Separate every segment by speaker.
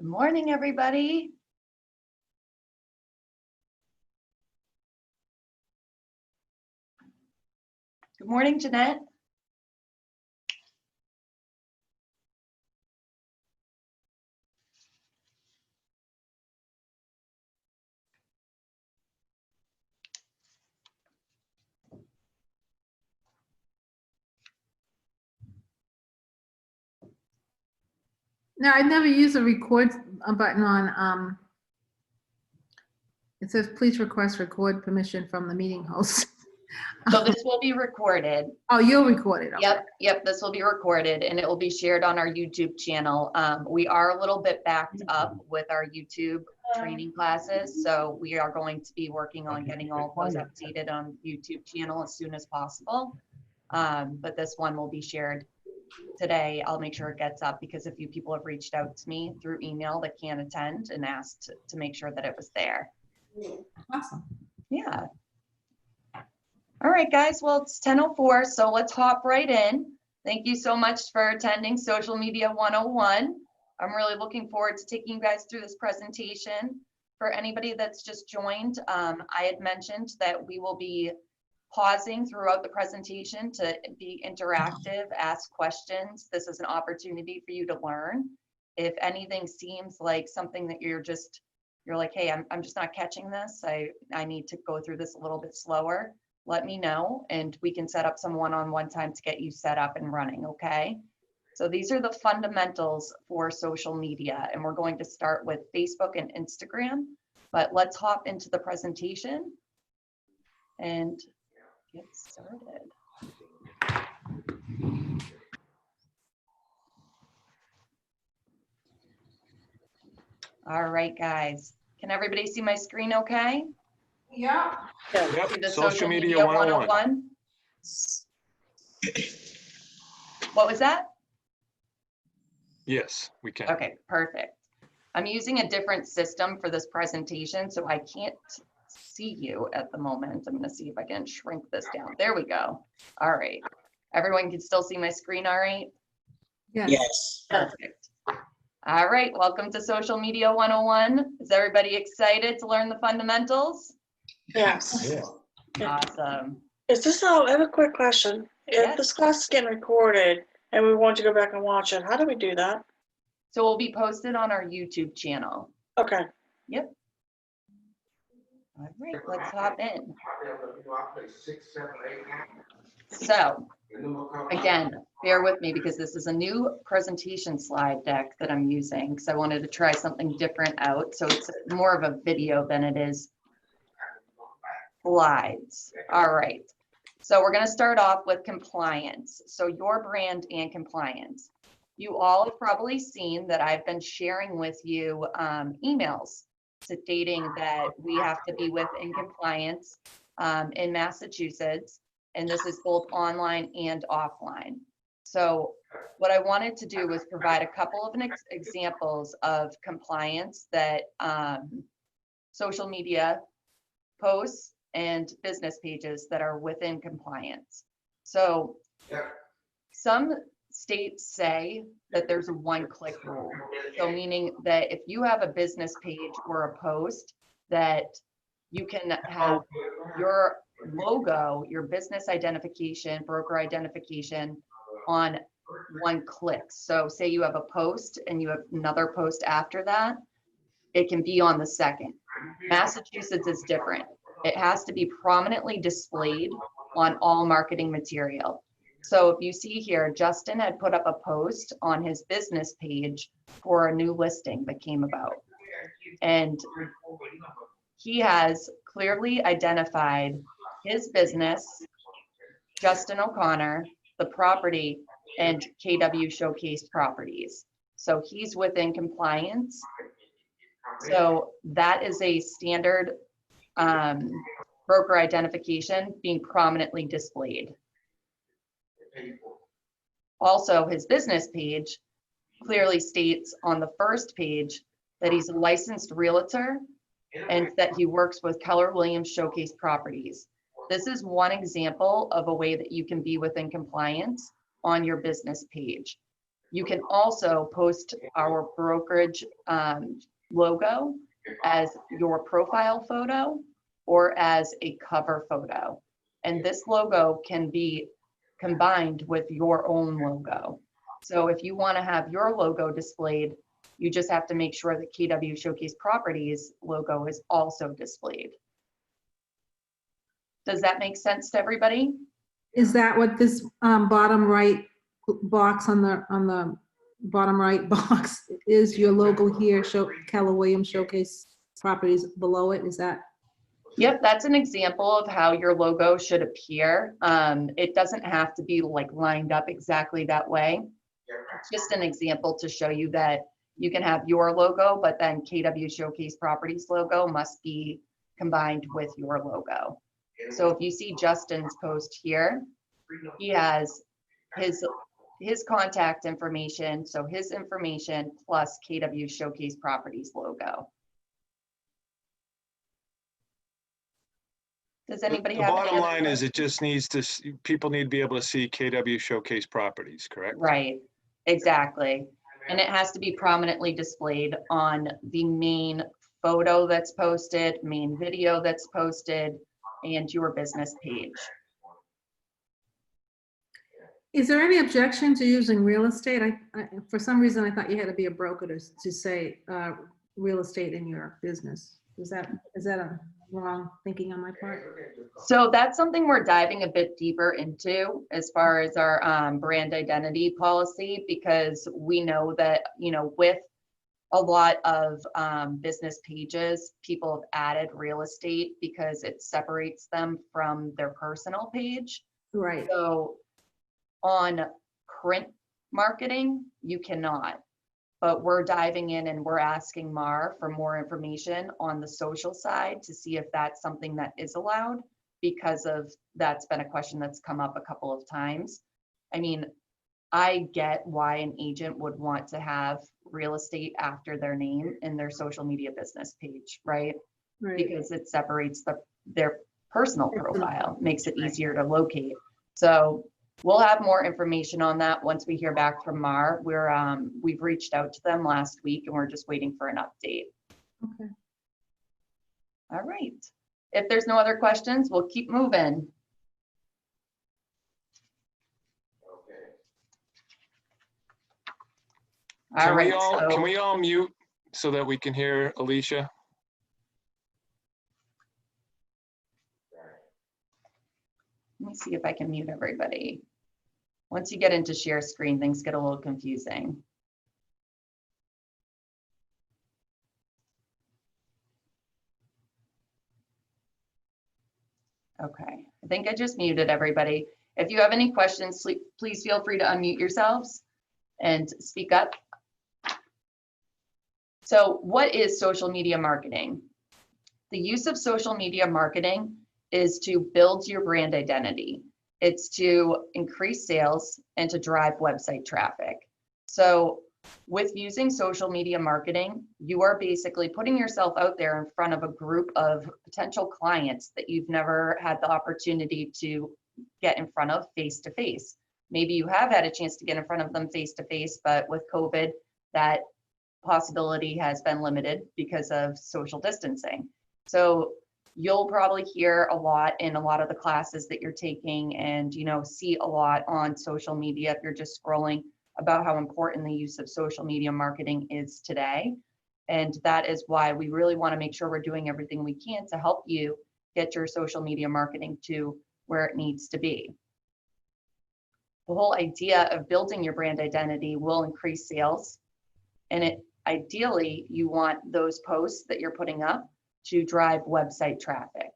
Speaker 1: Good morning, everybody. Good morning, Jeanette.
Speaker 2: No, I never use a record button on, it says, please request record permission from the meeting host.
Speaker 1: So this will be recorded.
Speaker 2: Oh, you'll record it. Okay.
Speaker 1: Yep, this will be recorded and it will be shared on our YouTube channel. We are a little bit backed up with our YouTube training classes, so we are going to be working on getting all of those updated on YouTube channel as soon as possible. But this one will be shared today. I'll make sure it gets up because a few people have reached out to me through email that can't attend and asked to make sure that it was there.
Speaker 2: Awesome.
Speaker 1: Yeah. All right, guys, well, it's 10:04, so let's hop right in. Thank you so much for attending Social Media 101. I'm really looking forward to taking you guys through this presentation. For anybody that's just joined, I had mentioned that we will be pausing throughout the presentation to be interactive, ask questions. This is an opportunity for you to learn. If anything seems like something that you're like, hey, I'm just not catching this. I need to go through this a little bit slower. Let me know and we can set up some one-on-one time to get you set up and running, okay? So these are the fundamentals for social media, and we're going to start with Facebook and Instagram, but let's hop into the presentation and get started. All right, guys. Can everybody see my screen okay?
Speaker 2: Yeah.
Speaker 3: Yep.
Speaker 1: See the
Speaker 3: Social Media 101.
Speaker 1: What was that?
Speaker 3: Yes, we can.
Speaker 1: Okay, perfect. I'm using a different system for this presentation, so I can't see you at the moment. I'm going to see if I can shrink this down. There we go. All right. Everyone can still see my screen all right?
Speaker 2: Yes.
Speaker 1: Perfect. All right, welcome to Social Media 101. Is everybody excited to learn the fundamentals?
Speaker 4: Yes.
Speaker 3: Yeah.
Speaker 1: Awesome.
Speaker 4: Is this I have a quick question. If
Speaker 1: Yes.
Speaker 4: this class is getting recorded and we want to go back and watch it, how do we do that?
Speaker 1: So it will be posted on our YouTube channel.
Speaker 4: Okay.
Speaker 1: Yep. All right, let's hop in. So again, bear with me because this is a new presentation slide deck that I'm using because I wanted to try something different out. So it's more of a video than it is slides. All right. So we're going to start off with compliance. So your brand and compliance. You all have probably seen that I've been sharing with you emails stating that we have to be within compliance in Massachusetts. And this is both online and offline. So what I wanted to do was provide a couple of examples of compliance that social media posts and business pages that are within compliance. So some states say that there's a one-click rule. So meaning that if you have a business page or a post, that you can have your logo, your business identification, broker identification on one click. So say you have a post and you have another post after that, it can be on the second. Massachusetts is different. It has to be prominently displayed on all marketing material. So if you see here, Justin had put up a post on his business page for a new listing that came about. And he has clearly identified his business, Justin O'Connor, the property, and KW Showcase Properties. So he's within compliance. So that is a standard broker identification being prominently displayed. Also, his business page clearly states on the first page that he's a licensed realtor and that he works with Keller Williams Showcase Properties. This is one example of a way that you can be within compliance on your business page. You can also post our brokerage logo as your profile photo or as a cover photo. And this logo can be combined with your own logo. So if you want to have your logo displayed, you just have to make sure that KW Showcase Properties logo is also displayed. Does that make sense to everybody?
Speaker 2: Is that what this bottom right box on the bottom right box is? Your logo here, show Keller Williams Showcase Properties below it, is that?
Speaker 1: Yep, that's an example of how your logo should appear. It doesn't have to be like lined up exactly that way. It's just an example to show you that you can have your logo, but then KW Showcase Properties logo must be combined with your logo. So if you see Justin's post here, he has his contact information, so his information plus KW Showcase Properties logo. Does anybody
Speaker 3: The
Speaker 1: have any
Speaker 3: bottom
Speaker 1: other
Speaker 3: line is
Speaker 1: questions?
Speaker 3: it just needs to, people need to be able to see KW Showcase Properties, correct?
Speaker 1: Right, exactly. And it has to be prominently displayed on the main photo that's posted, main video that's posted, and your business page.
Speaker 2: Is there any objection to using real estate? For some reason, I thought you had to be a broker to say real estate in your business. Is that a wrong thinking on my part?
Speaker 1: So that's something we're diving a bit deeper into as far as our brand identity policy, because we know that, you know, with a lot of business pages, people have added real estate because it separates them from their personal page.
Speaker 2: Right.
Speaker 1: So on print marketing, you cannot, but we're diving in and we're asking Mar for more information on the social side to see if that's something that is allowed, because of that's been a question that's come up a couple of times. I mean, I get why an agent would want to have real estate after their name in their social media business page, right?
Speaker 2: Right.
Speaker 1: Because it separates their personal profile, makes it easier to locate. So we'll have more information on that once we hear back from Mar. We've reached out to them last week and we're just waiting for an update.
Speaker 2: Okay.
Speaker 1: All right. If there's no other questions, we'll keep moving. All
Speaker 3: Can
Speaker 1: right.
Speaker 3: we all,
Speaker 1: So
Speaker 3: can we all mute so that we can hear Alicia?
Speaker 1: let me see if I can mute everybody. Once you get into share screen, things get a little confusing. Okay, I think I just muted everybody. If you have any questions, please feel free to unmute yourselves and speak up. So what is social media marketing? The use of social media marketing is to build your brand identity. It's to increase sales and to drive website traffic. So with using social media marketing, you are basically putting yourself out there in front of a group of potential clients that you've never had the opportunity to get in front of face to face. Maybe you have had a chance to get in front of them face to face, but with COVID, that possibility has been limited because of social distancing. So you'll probably hear a lot in a lot of the classes that you're taking, and see a lot on social media if you're just scrolling about how important the use of social media marketing is today. And that is why we really want to make sure we're doing everything we can to help you get your social media marketing to where it needs to be. The whole idea of building your brand identity will increase sales, and ideally you want those posts that you're putting up to drive website traffic.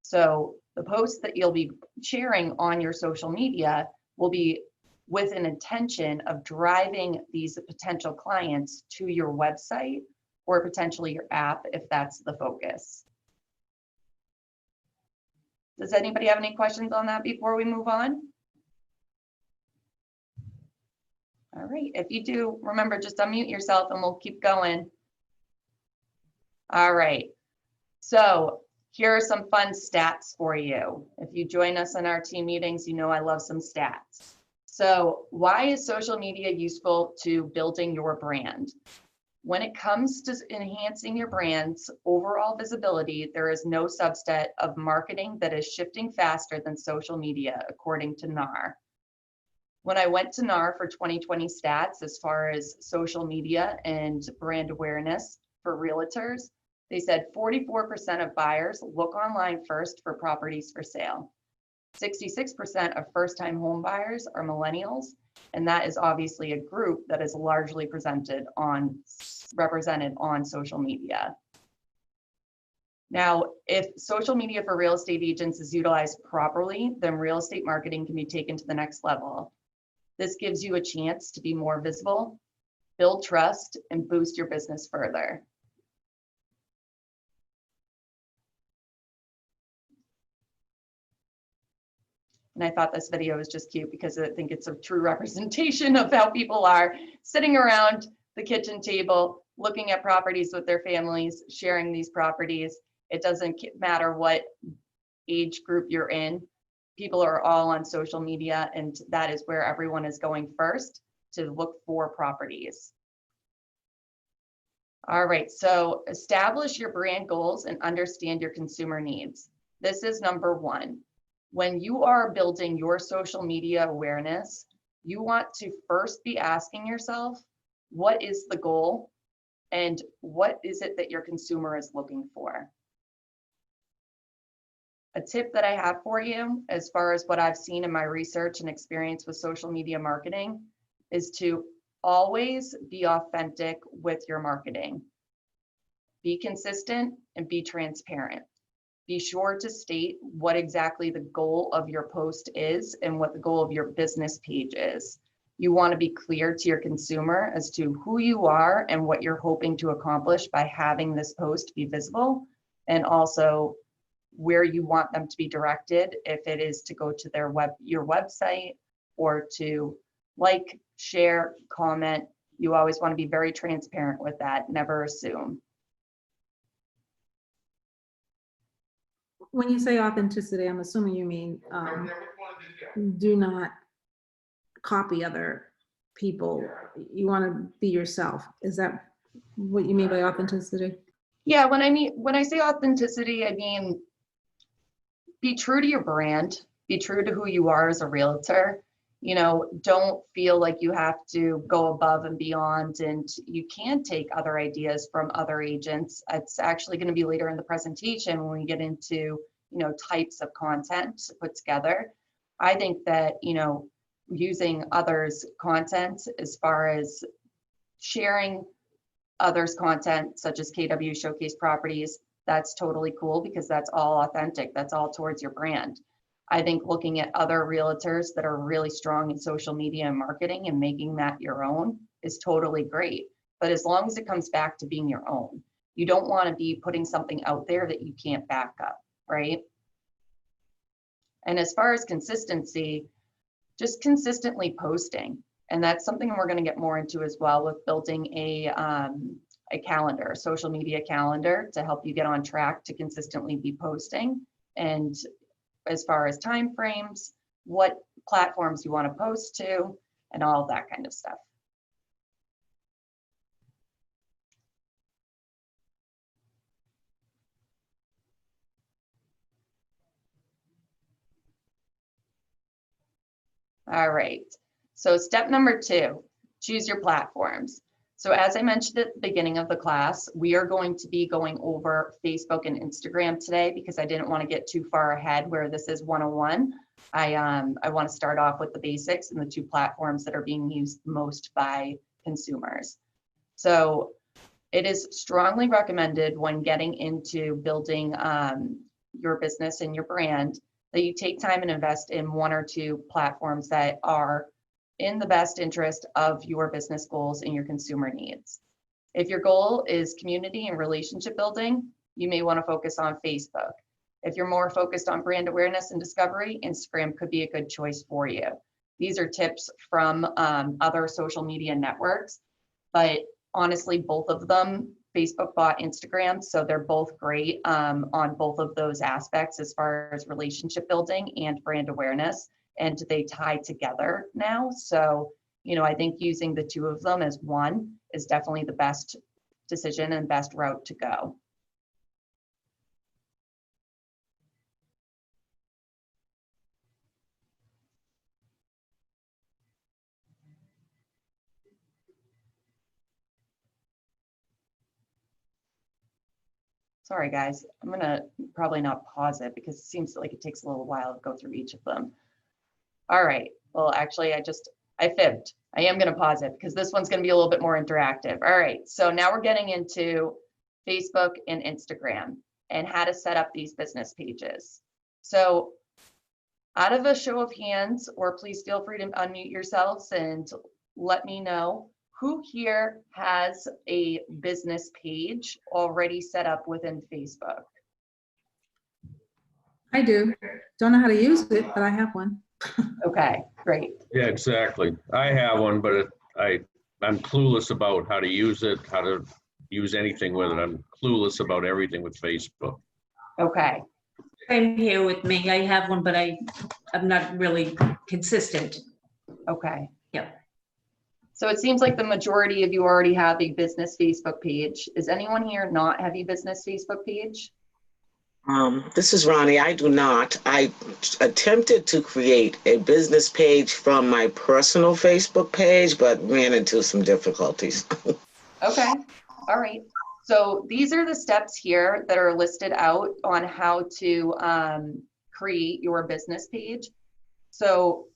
Speaker 1: So the posts that you'll be sharing on your social media will be with an intention of driving these potential clients to your website or potentially your app if that's the focus. Does anybody have any questions on that before we move on? All right, if you do, remember, just unmute yourself and we'll keep going. All right, so here are some fun stats for you. If you join us in our team meetings, I love some stats. So why is social media useful to building your brand? When it comes to enhancing your brand's overall visibility, there is no subset of marketing that is shifting faster than social media, according to NAR. When I went to NAR for 2020 stats, as far as social media and brand awareness for realtors, they said 44% of buyers look online first for properties for sale. 66% of first-time home buyers are millennials, and that is obviously a group that is largely represented on social media. Now, if social media for real estate agents is utilized properly, then real estate marketing can be taken to the next level. This gives you a chance to be more visible, build trust, and boost your business further. And I thought this video was just cute because I think it's a true representation of how people are sitting around the kitchen table, looking at properties with their families, sharing these properties. It doesn't matter what age group you're in. People are all on social media, and that is where everyone is going first to look for properties. All right, so establish your brand goals and understand your consumer needs. This is number one. When you are building your social media awareness, you want to first be asking yourself, what is the goal and what is it that your consumer is looking for? A tip that I have for you, as far as what I've seen in my research and experience with social media marketing, is to always be authentic with your marketing. Be consistent and be transparent. Be sure to state what exactly the goal of your post is and what the goal of your business page is. You want to be clear to your consumer as to who you are and what you're hoping to accomplish by having this post be visible, and also where you want them to be directed, if it is to go to your website or to like, share, comment. You always want to be very transparent with that, never assume.
Speaker 2: When you say authenticity, I'm assuming you mean do not copy other people. You want to be yourself. Is that what you mean by authenticity?
Speaker 1: Yeah, when I say authenticity, I mean be true to your brand, be true to who you are as a realtor. You know, don't feel like you have to go above and beyond, and you can take other ideas from other agents. It's actually going to be later in the presentation when we get into, you know, types of content to put together. I think that, you know, using others' content as far as sharing others' content, such as KW Showcase Properties, that's totally cool because that's all authentic. That's all towards your brand. I think looking at other realtors that are really strong in social media and marketing and making that your own is totally great. But as long as it comes back to being your own, you don't want to be putting something out there that you can't back up, right? And as far as consistency, just consistently posting. And that's something we're going to get more into as well with building a calendar, a social media calendar to help you get on track to consistently be posting. And as far as time frames, what platforms you want to post to, and all of that kind of stuff. All right, so step number 2, choose your platforms. So as I mentioned at the beginning of the class, we are going to be going over Facebook and Instagram today because I didn't want to get too far ahead where this is 101. I want to start off with the basics and the 2 platforms that are being used most by consumers. So it is strongly recommended when getting into building your business and your brand that you take time and invest in 1 or 2 platforms that are in the best interest of your business goals and your consumer needs. If your goal is community and relationship building, you may want to focus on Facebook. If you're more focused on brand awareness and discovery, Instagram could be a good choice for you. These are tips from other social media networks, but honestly, both of them, Facebook bought Instagram, so they're both great on both of those aspects as far as relationship building and brand awareness. and they tie together now. So, I think using the two of them as one is definitely the best decision and best route to go. Sorry, guys, I'm gonna probably not pause it because it seems like it takes a little while to go through each of them. All right, well, actually, I fibbed. I am gonna pause it because this one's gonna be a little bit more interactive. All right, so now we're getting into Facebook and Instagram and how to set up these business pages. So out of a show of hands, or please feel free to unmute yourselves and let me know who here has a business page already set up within Facebook.
Speaker 2: I do. Don't know how to use it, but I have one.
Speaker 1: Okay, great.
Speaker 5: Yeah, exactly. I have one, but I'm clueless about how to use it, how to use anything with it. I'm clueless about everything with Facebook.
Speaker 1: Okay,
Speaker 6: Same here with me. I have one, but I'm not really consistent.
Speaker 1: okay.
Speaker 6: Yep.
Speaker 1: So it seems like the majority of you already have a business Facebook page. Is anyone here not have a business Facebook page?
Speaker 7: This is Ronnie. I do not. I attempted to create a business page from my personal Facebook page, but ran into some difficulties.
Speaker 1: Okay, all right. So these are the steps here that are listed out on how to create your business page. So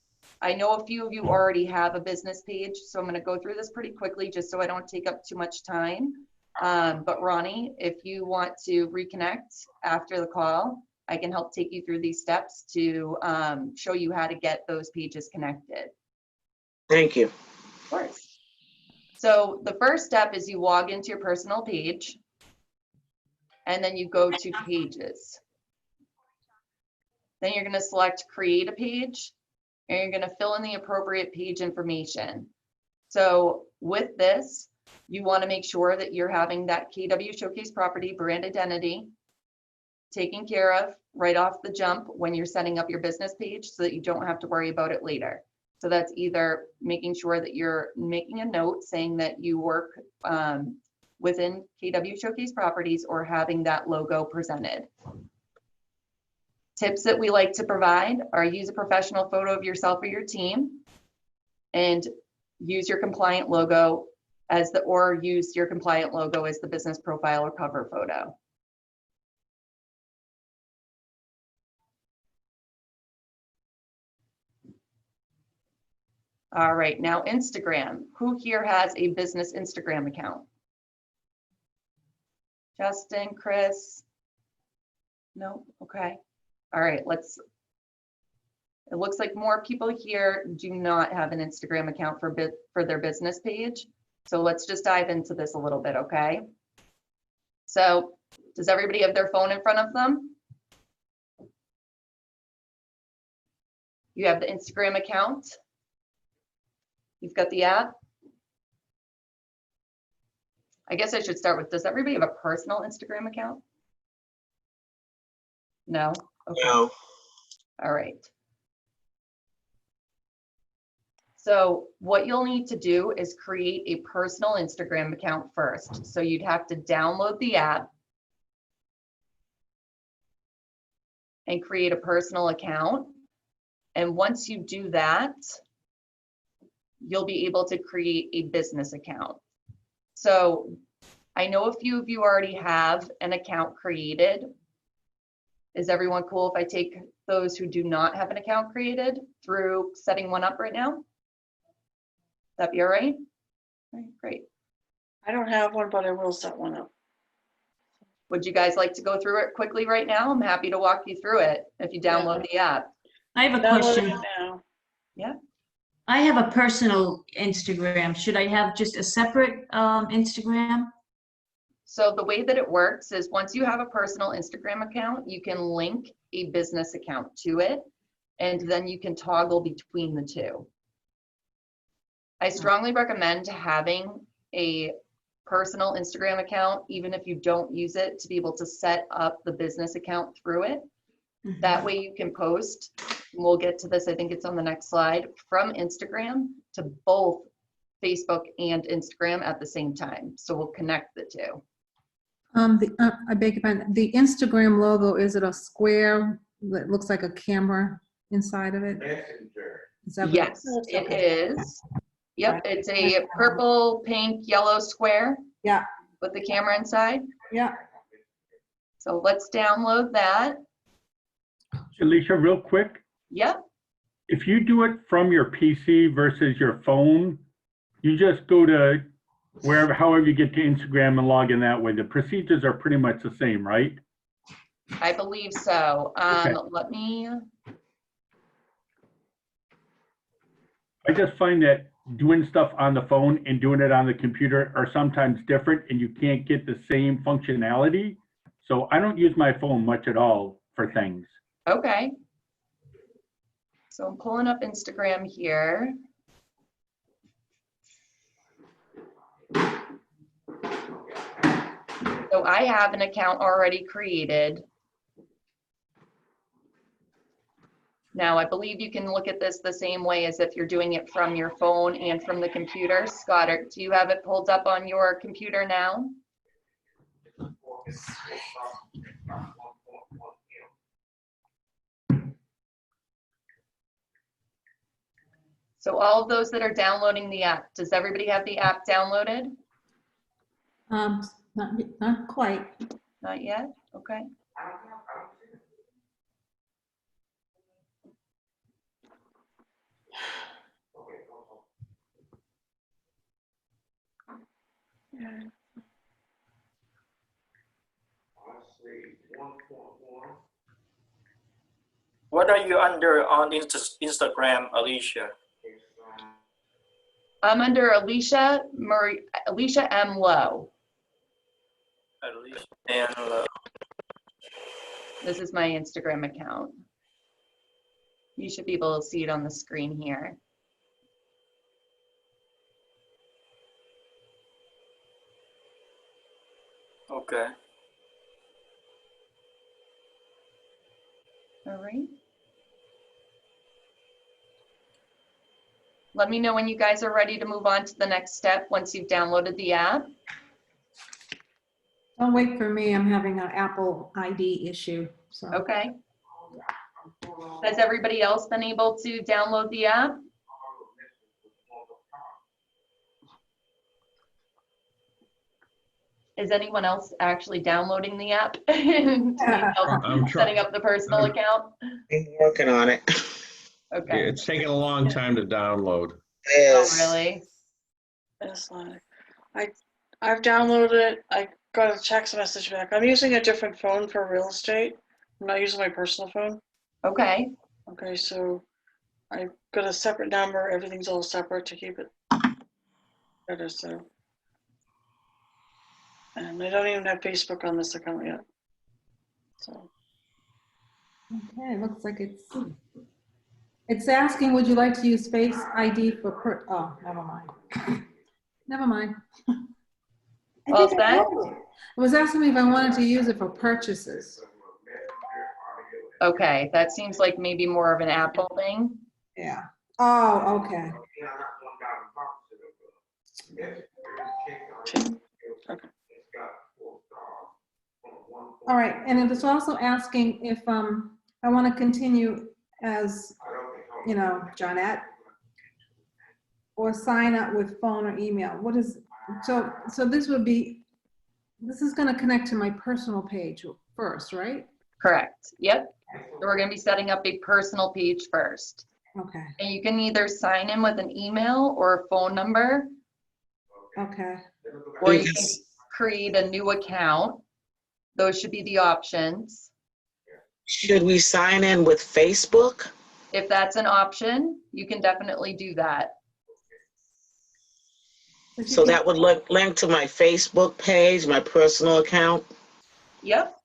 Speaker 1: I know a few of you already have a business page, so I'm going to go through this pretty quickly just so I don't take up too much time. But Ronnie, if you want to reconnect after the call, I can help take you through these steps to show you how to get those pages connected.
Speaker 7: Thank you.
Speaker 1: Of course. So the first step is you log into your personal page and then you go to pages. Then you're going to select create a page and you're going to fill in the appropriate page information. So with this, you want to make sure that you're having that KW Showcase Property brand identity taken care of right off the jump when you're setting up your business page so that you don't have to worry about it later. So that's either making sure that you're making a note saying that you work within KW Showcase Properties or having that logo presented. Tips that we like to provide are use a professional photo of yourself or your team and use your compliant logo or use your compliant logo as the business profile or cover photo. All right, now Instagram. Who here has a business Instagram account? Justin, Chris? No, okay. All right, it looks like more people here do not have an Instagram account for their business page. So let's just dive into this a little bit, okay? So does everybody have their phone in front of them? You have the Instagram account. You've got the app. I guess I should start with, does everybody have a personal Instagram account? No? Okay.
Speaker 7: No.
Speaker 1: All right. So what you'll need to do is create a personal Instagram account first. So you'd have to download the app and create a personal account. And once you do that, you'll be able to create a business account. So I know a few of you already have an account created. Is everyone cool if I take those who do not have an account created through setting one up right now? That be all right? All right, great.
Speaker 4: I don't have one, but I will set one up.
Speaker 1: Would you guys like to go through it quickly right now? I'm happy to walk you through it if you download the app.
Speaker 6: I have a
Speaker 4: Download
Speaker 6: question.
Speaker 4: it now.
Speaker 6: I have a personal Instagram. Should I have just a separate Instagram?
Speaker 1: So the way that it works is once you have a personal Instagram account, you can link a business account to it, and then you can toggle between the two. I strongly recommend having a personal Instagram account, even if you don't use it, to be able to set up the business account through it. That way you can post We'll get to this, I think it's on the next slide, from Instagram to both Facebook and Instagram at the same time. So we'll connect the two.
Speaker 2: I beg your pardon, the Instagram logo, is it a square that looks like a camera inside of it? Is that what it
Speaker 1: Yes,
Speaker 2: is?
Speaker 1: it
Speaker 2: Okay.
Speaker 1: is. Yep, it's a purple, pink, yellow square.
Speaker 2: Yeah.
Speaker 1: With the camera inside.
Speaker 2: Yeah,
Speaker 1: So let's download that.
Speaker 8: Alicia, real quick,
Speaker 1: Yep,
Speaker 8: if you do it from your PC versus your phone, you just go to wherever, however you get to Instagram and log in that way. The procedures are pretty much the same, right?
Speaker 1: I believe so.
Speaker 8: Okay.
Speaker 1: Let me,
Speaker 8: I just find that doing stuff on the phone and doing it on the computer are sometimes different and you can't get the same functionality. So I don't use my phone much at all for things.
Speaker 1: okay. So I'm pulling up Instagram here. So I have an account already created. Now, I believe you can look at this the same way as if you're doing it from your phone and from the computer. Scott, do you have it pulled up on your computer now? So all of those that are downloading the app, does everybody have the app downloaded?
Speaker 2: not quite.
Speaker 1: Not yet? Okay.
Speaker 9: What are you under on Instagram, Alicia?
Speaker 1: I'm under Alicia M. Lowe.
Speaker 9: Alicia and
Speaker 1: This is my Instagram account. You should be able to see it on the screen here.
Speaker 9: okay.
Speaker 1: All right. Let me know when you guys are ready to move on to the next step once you've downloaded the app.
Speaker 2: Don't wait for me, I'm having an Apple ID issue, so.
Speaker 1: Okay. Has everybody else been able to download the app? Is anyone else actually downloading the app?
Speaker 5: I'm
Speaker 1: Setting up the personal account?
Speaker 7: I'm working on it.
Speaker 1: Okay.
Speaker 5: It's taking a long time to download.
Speaker 1: Oh,
Speaker 7: Yes.
Speaker 1: really?
Speaker 4: It's like, I've downloaded it. I got a text message back. I'm using a different phone for real estate. I'm not using my personal phone.
Speaker 1: Okay.
Speaker 4: Okay, so I've got a separate number. Everything's all separate to keep it better. So, and I don't even have Facebook on this account yet. So,
Speaker 2: Okay, looks like it's asking, would you like to use Face ID for oh, never mind. Never mind. I
Speaker 1: All
Speaker 2: think I
Speaker 1: set?
Speaker 2: know it. It was asking me if I wanted to use it for purchases.
Speaker 1: Okay, that seems like maybe more of an Apple thing.
Speaker 2: Yeah. Oh, okay. All right, and it was also asking if I want to continue as, you know, Johnette, or sign up with phone or email. What is, so this would be, this is going to connect to my personal page first, right?
Speaker 1: Correct. Yep. So we're going to be setting up a personal page first.
Speaker 2: Okay,
Speaker 1: And you can either sign in with an email or a phone number,
Speaker 2: okay.
Speaker 1: or you can create a new account. Those should be the options.
Speaker 7: Should we sign in with Facebook?
Speaker 1: If that's an option, you can definitely do that.
Speaker 7: So that would link to my Facebook page, my personal account?
Speaker 1: Yep.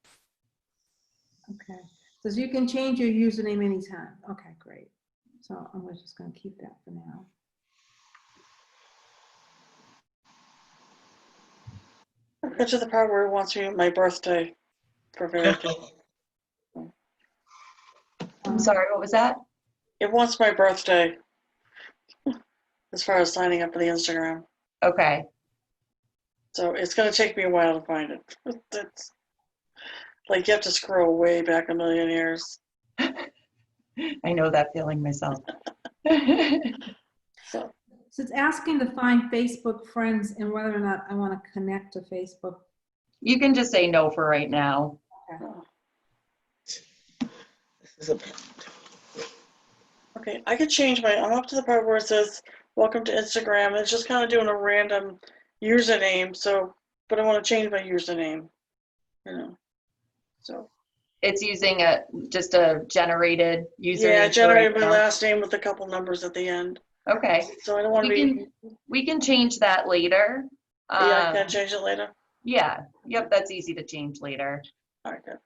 Speaker 2: Okay, so you can change your username anytime. Okay, great. So I'm just going to keep that for now.
Speaker 4: I got to the part where it wants me my birthday for verification.
Speaker 1: I'm sorry, what was that?
Speaker 4: It wants my birthday as far as signing up for the Instagram.
Speaker 1: Okay,
Speaker 4: So it's going to take me a while to find it. It's like you have to scroll way back a million years.
Speaker 1: I know that feeling myself.
Speaker 4: So
Speaker 2: So it's asking to find Facebook friends and whether or not I want to connect to Facebook.
Speaker 1: You can just say no for right now.
Speaker 7: This is a
Speaker 4: okay, I could change I'm up to the part where it says welcome to Instagram. It's just kind of doing a random username. So, but I want to change my username. So
Speaker 1: It's using just a generated username.
Speaker 4: yeah, I
Speaker 1: for
Speaker 4: generated
Speaker 1: right
Speaker 4: my
Speaker 1: now.
Speaker 4: last name with a couple numbers at the end.
Speaker 1: Okay,
Speaker 4: So I don't want to be.
Speaker 1: we can change that later.
Speaker 4: Yeah, I can change it later.
Speaker 1: Yeah, yep, that's easy to change later.
Speaker 4: All right, good.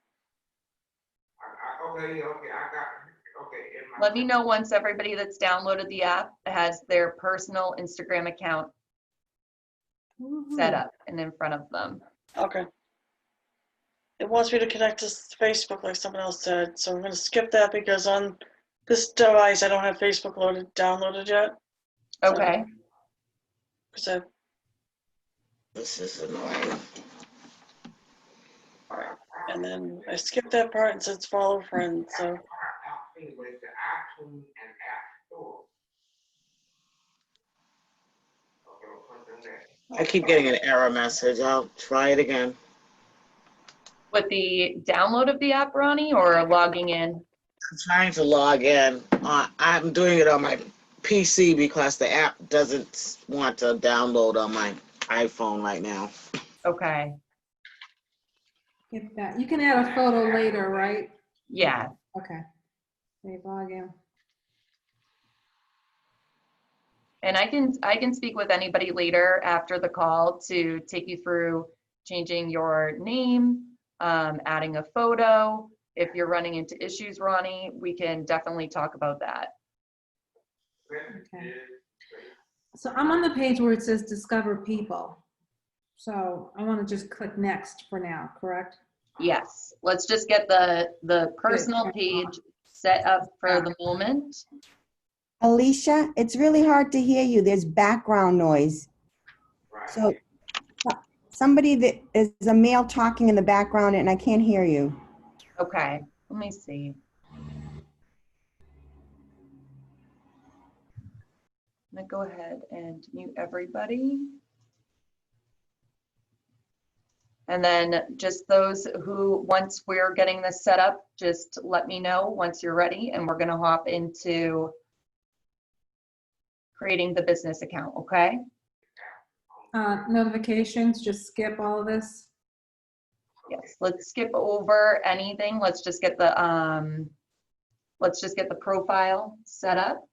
Speaker 1: Let me know once everybody that's downloaded the app has their personal Instagram account set up and in front of them.
Speaker 4: Okay. It wants me to connect to Facebook like someone else said, so I'm going to skip that because on this device I don't have Facebook downloaded yet.
Speaker 1: Okay,
Speaker 4: So,
Speaker 7: This is annoying.
Speaker 4: and then I skipped that part and says follow friends. So
Speaker 7: I keep getting an error message. I'll try it again.
Speaker 1: with the download of the app, Ronnie, or logging in?
Speaker 7: I'm trying to log in. I'm doing it on my PC because the app doesn't want to download on my iPhone right now.
Speaker 1: Okay,
Speaker 2: Get that. You can add a photo later, right?
Speaker 1: yeah.
Speaker 2: Okay. Okay, log in.
Speaker 1: And I can speak with anybody later after the call to take you through changing your name, adding a photo. If you're running into issues, Ronnie, we can definitely talk about that.
Speaker 2: Okay. So I'm on the page where it says discover people. So I want to just click next for now, correct?
Speaker 1: Yes, let's just get the personal page set up for the moment.
Speaker 10: Alicia, it's really hard to hear you. There's background noise. So somebody that is a male talking in the background and I can't hear you.
Speaker 1: Okay, let me see. I'm gonna go ahead and mute everybody. And then just those who, once we're getting this set up, just let me know once you're ready and we're gonna hop into creating the business account, okay?
Speaker 2: Notifications, just skip all of this.
Speaker 1: Yes, let's skip over anything. Let's just get the profile set up.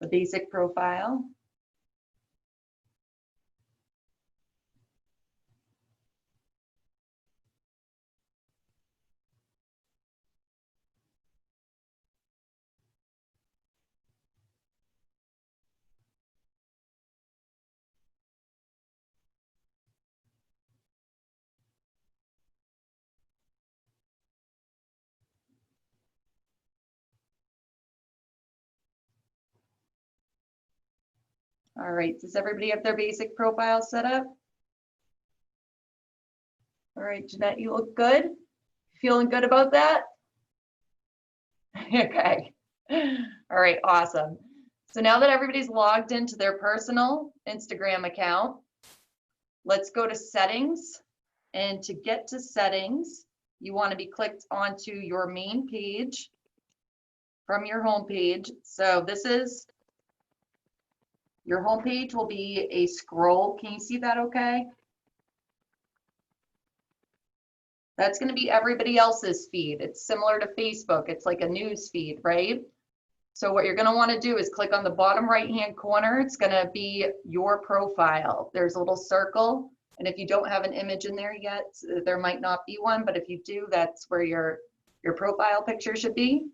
Speaker 1: The basic profile. All right, does everybody have their basic profile set up? All right, Jeanette, you look good. Feeling good about that? Okay. All right, awesome. So now that everybody's logged into their personal Instagram account, let's go to settings. And to get to settings, you want to be clicked onto your main page from your home page. So this is your home page will be a scroll. Can you see that okay? That's going to be everybody else's feed. It's similar to Facebook. It's like a news feed, right? So what you're going to want to do is click on the bottom right-hand corner. It's going to be your profile. There's a little circle. And if you don't have an image in there yet, there might not be one. But if you do, that's where your profile picture should be.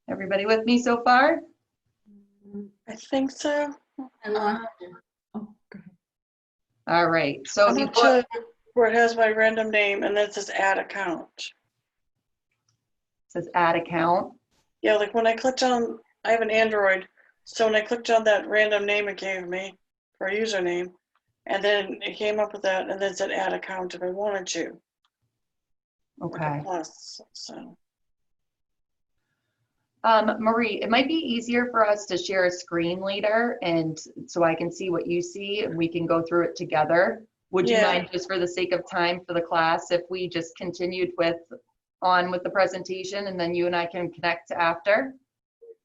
Speaker 1: Everybody with me so far?
Speaker 4: I think so.
Speaker 2: I lost you. Oh, go ahead.
Speaker 1: All right. So
Speaker 4: I'm
Speaker 1: if you
Speaker 4: up to where it has my random name and then it says add account.
Speaker 1: says add account.
Speaker 4: Yeah, like when I clicked on, I have an Android, so when I clicked on that random name it gave me for a username, and then it came up with that, and then it said add account if I wanted to. Like a
Speaker 1: Okay.
Speaker 4: plus, so.
Speaker 1: Marie, it might be easier for us to share a screen later and so I can see what you see and we can go through it together. Would you
Speaker 4: Yeah.
Speaker 1: mind, just for the sake of time for the class, if we just continued on with the presentation and then you and I can connect after?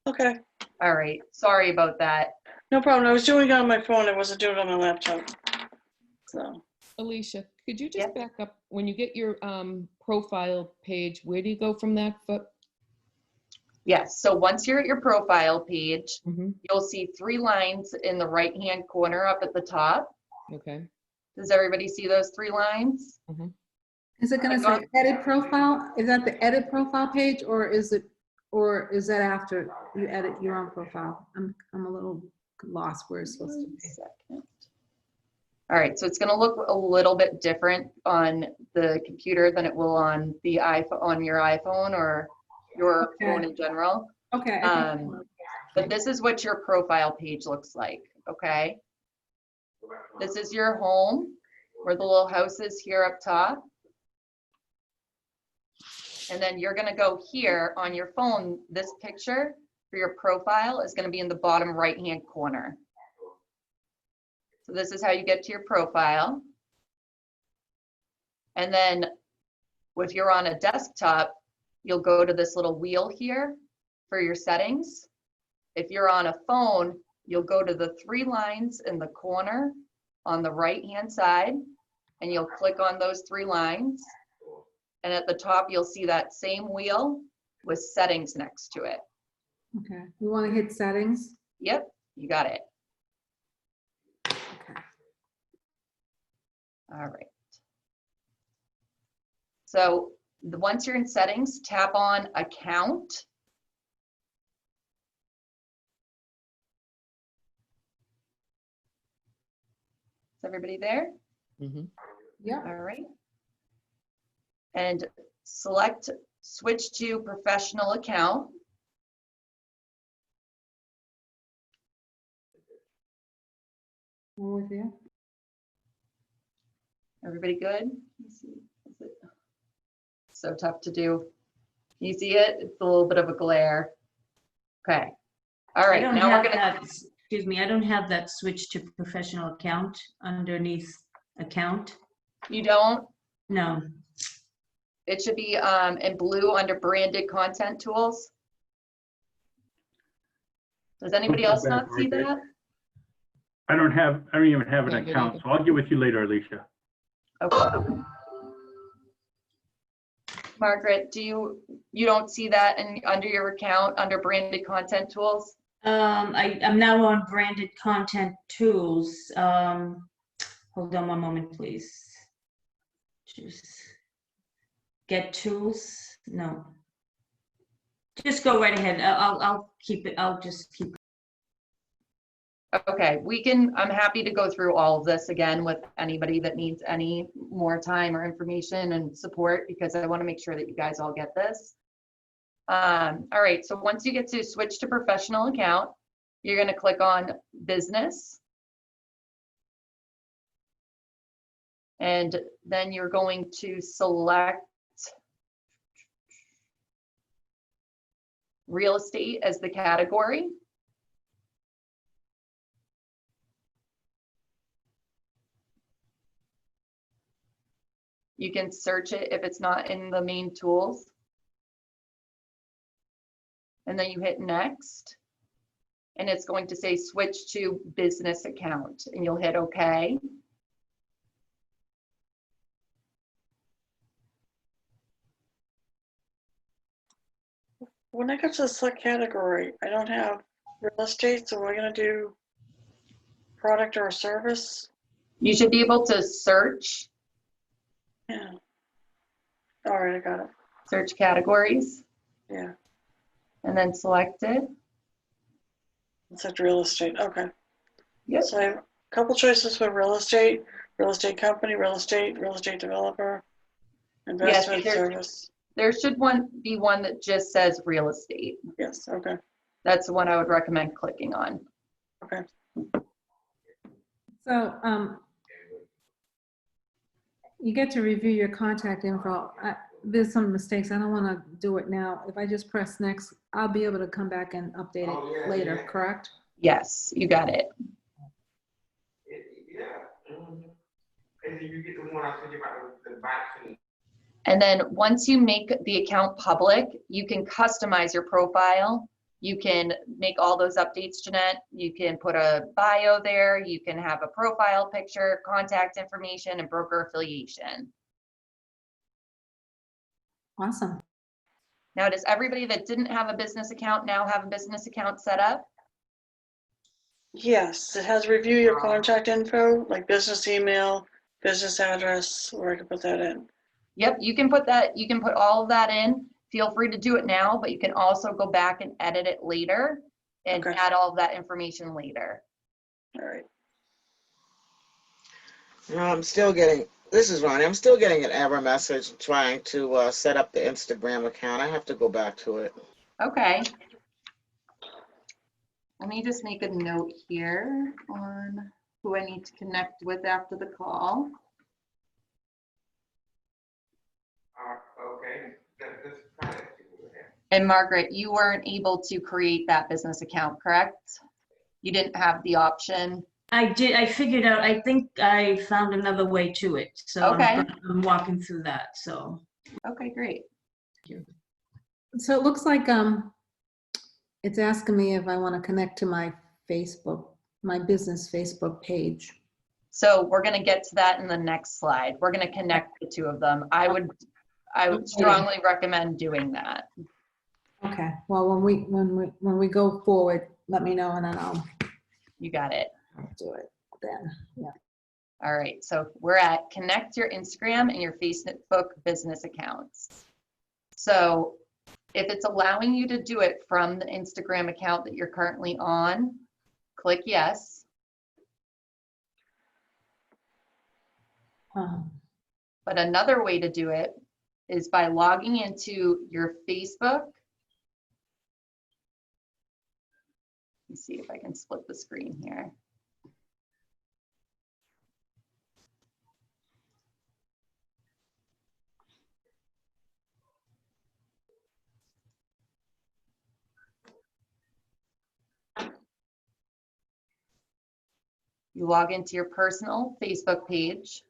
Speaker 4: Okay,
Speaker 1: All right, sorry about that.
Speaker 4: no problem. I was doing it on my phone. I wasn't doing it on my laptop. So,
Speaker 11: Alicia, could you just
Speaker 1: Yep.
Speaker 11: back up? When you get your profile page, where do you go from that?
Speaker 1: Yes, so once you're at your profile page,
Speaker 11: Mm-hmm.
Speaker 1: you'll see 3 lines in the right-hand corner up at the top.
Speaker 11: Okay.
Speaker 1: Does everybody see those 3 lines?
Speaker 2: Is it gonna say edit profile? Is that the edit profile page or is that after you edit your own profile? I'm a little lost where it's supposed to
Speaker 1: One
Speaker 2: be.
Speaker 1: second. All right, so it's going to look a little bit different on the computer than it will on the iPhone, on your iPhone or your phone in general.
Speaker 2: Okay.
Speaker 1: But this is what your profile page looks like, okay? This is your home, where the little house is here up top. And then you're gonna go here on your phone, this picture for your profile is gonna be in the bottom right-hand corner. So this is how you get to your profile. And then if you're on a desktop, you'll go to this little wheel here for your settings. If you're on a phone, you'll go to the 3 lines in the corner on the right-hand side, and you'll click on those 3 lines. And at the top, you'll see that same wheel with settings next to it.
Speaker 2: Okay, we want to hit settings.
Speaker 1: Yep, you got it.
Speaker 2: Okay.
Speaker 1: All right. So once you're in settings, tap on account. Is everybody there?
Speaker 11: Mm-hmm.
Speaker 2: Yeah.
Speaker 1: All right. And select switch to professional account.
Speaker 2: I'm with you.
Speaker 1: Everybody good? Let's see. Is it so tough to do? Can you see it? It's a little bit of a glare. Okay. All
Speaker 6: I
Speaker 1: right,
Speaker 6: don't
Speaker 1: now we're
Speaker 6: have
Speaker 1: gonna,
Speaker 6: that, excuse me, I don't have that switch to professional account underneath account.
Speaker 1: you don't,
Speaker 6: No,
Speaker 1: it should be in blue under branded content tools. Does anybody else not see that?
Speaker 8: I don't even have an
Speaker 11: Yeah, me
Speaker 8: account,
Speaker 11: neither.
Speaker 8: so I'll get with you later, Alicia.
Speaker 1: Okay. Margaret, you don't see that under your account, under branded content tools?
Speaker 6: I'm now on branded content tools. Hold on one moment, please. Just get tools. No. Just go right ahead. I'll keep it. I'll just keep.
Speaker 1: Okay, I'm happy to go through all of this again with anybody that needs any more time or information and support, because I want to make sure that you guys all get this. All right, so once you get to switch to professional account, you're going to click on business. And then you're going to select real estate as the category. You can search it if it's not in the main tools. And then you hit next. And it's going to say switch to business account, and you'll hit OK.
Speaker 4: when I go to the select category, I don't have real estate, so we're gonna do product or service.
Speaker 1: You should be able to search
Speaker 4: Yeah. All right, I got it.
Speaker 1: search categories,
Speaker 4: Yeah,
Speaker 1: and then select it.
Speaker 4: it said real estate. Okay.
Speaker 1: Yep.
Speaker 4: So I have a couple choices for real estate company, real estate developer, investment
Speaker 1: there's-
Speaker 4: service.
Speaker 1: There should be one that just says real estate.
Speaker 4: Yes, okay,
Speaker 1: That's the one I would recommend clicking on.
Speaker 4: okay.
Speaker 2: So, you get to review your contact info. There's some mistakes. I don't want to do it now. If I just press next, I'll be able to come back and update it later, correct?
Speaker 1: Yes, you got it. And then once you make the account public, you can customize your profile. You can make all those updates, Jeanette. You can put a bio there. You can have a profile picture, contact information, and broker affiliation.
Speaker 2: Awesome.
Speaker 1: Now, does everybody that didn't have a business account now have a business account set up?
Speaker 4: Yes, it has review your contact info, like business email, business address, where I can put that in.
Speaker 1: Yep, you can put that, you can put all of that in. Feel free to do it now, but you can also go back and edit it later and
Speaker 4: Okay.
Speaker 1: add all of that information later.
Speaker 4: All right.
Speaker 7: I'm still getting, this is Ronnie, I'm still getting an error message trying to set up the Instagram account. I have to go back to it.
Speaker 1: Okay. Let me just make a note here on who I need to connect with after the call.
Speaker 7: Okay.
Speaker 1: And Margaret, you weren't able to create that business account, correct? You didn't have the option.
Speaker 6: I did, I figured out, I think I found another way to it. So
Speaker 1: Okay.
Speaker 6: I'm walking through that, so.
Speaker 1: Okay, great.
Speaker 2: So it looks like it's asking me if I want to connect to my Facebook, my business Facebook page.
Speaker 1: So we're going to get to that in the next slide. We're going to connect the two of them. I would strongly recommend doing that.
Speaker 2: Okay. Well, when we go forward, let me know and then I'll
Speaker 1: You got it.
Speaker 2: do it then. Yeah.
Speaker 1: All right, so we're at connect your Instagram and your Facebook business accounts. So if it's allowing you to do it from the Instagram account that you're currently on, click yes. But another way to do it is by logging into your Facebook. Let me see if I can split the screen here. You log into your personal Facebook page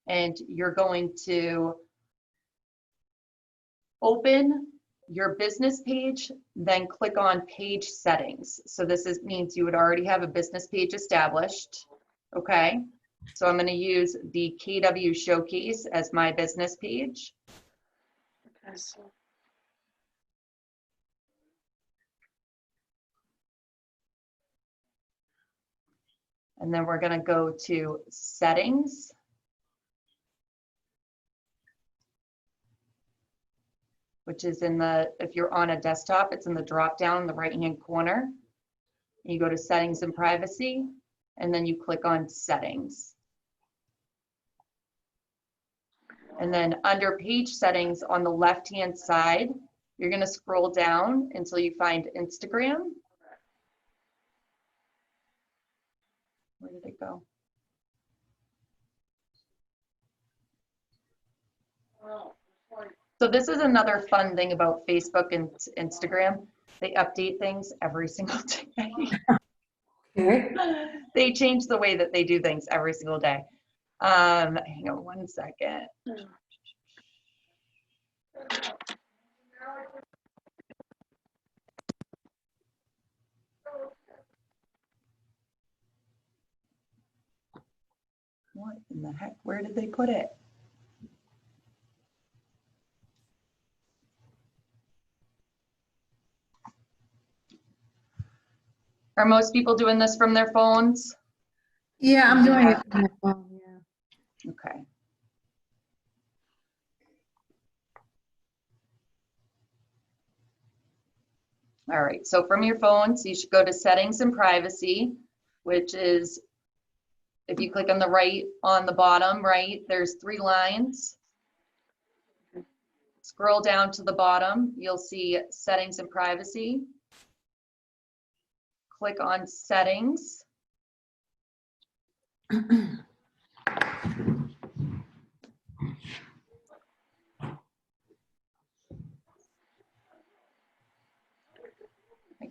Speaker 1: and you're going to open your business page, then click on page settings. So this means you would already have a business page established. Okay, so I'm going to use the KW Showcase as my business page.
Speaker 4: Okay, so
Speaker 1: And then we're going to go to settings. Which is in the, if you're on a desktop, it's in the drop down in the right-hand corner. You go to settings and privacy, and then you click on settings. And then under page settings on the left-hand side, you're going to scroll down until you find Instagram. Where did it go? So this is another fun thing about Facebook and Instagram. They update things every single day.
Speaker 2: Okay.
Speaker 1: They change the way that they do things every single day. Hang on one second. What in the heck? Where did they put it? Are most people doing this from their phones?
Speaker 2: Yeah, I'm doing it on my phone, yeah.
Speaker 1: Okay. All right, so from your phones, you should go to settings and privacy, which is, if you click on the right, on the bottom right, there's 3 lines. Scroll down to the bottom, you'll see settings and privacy. Click on settings. I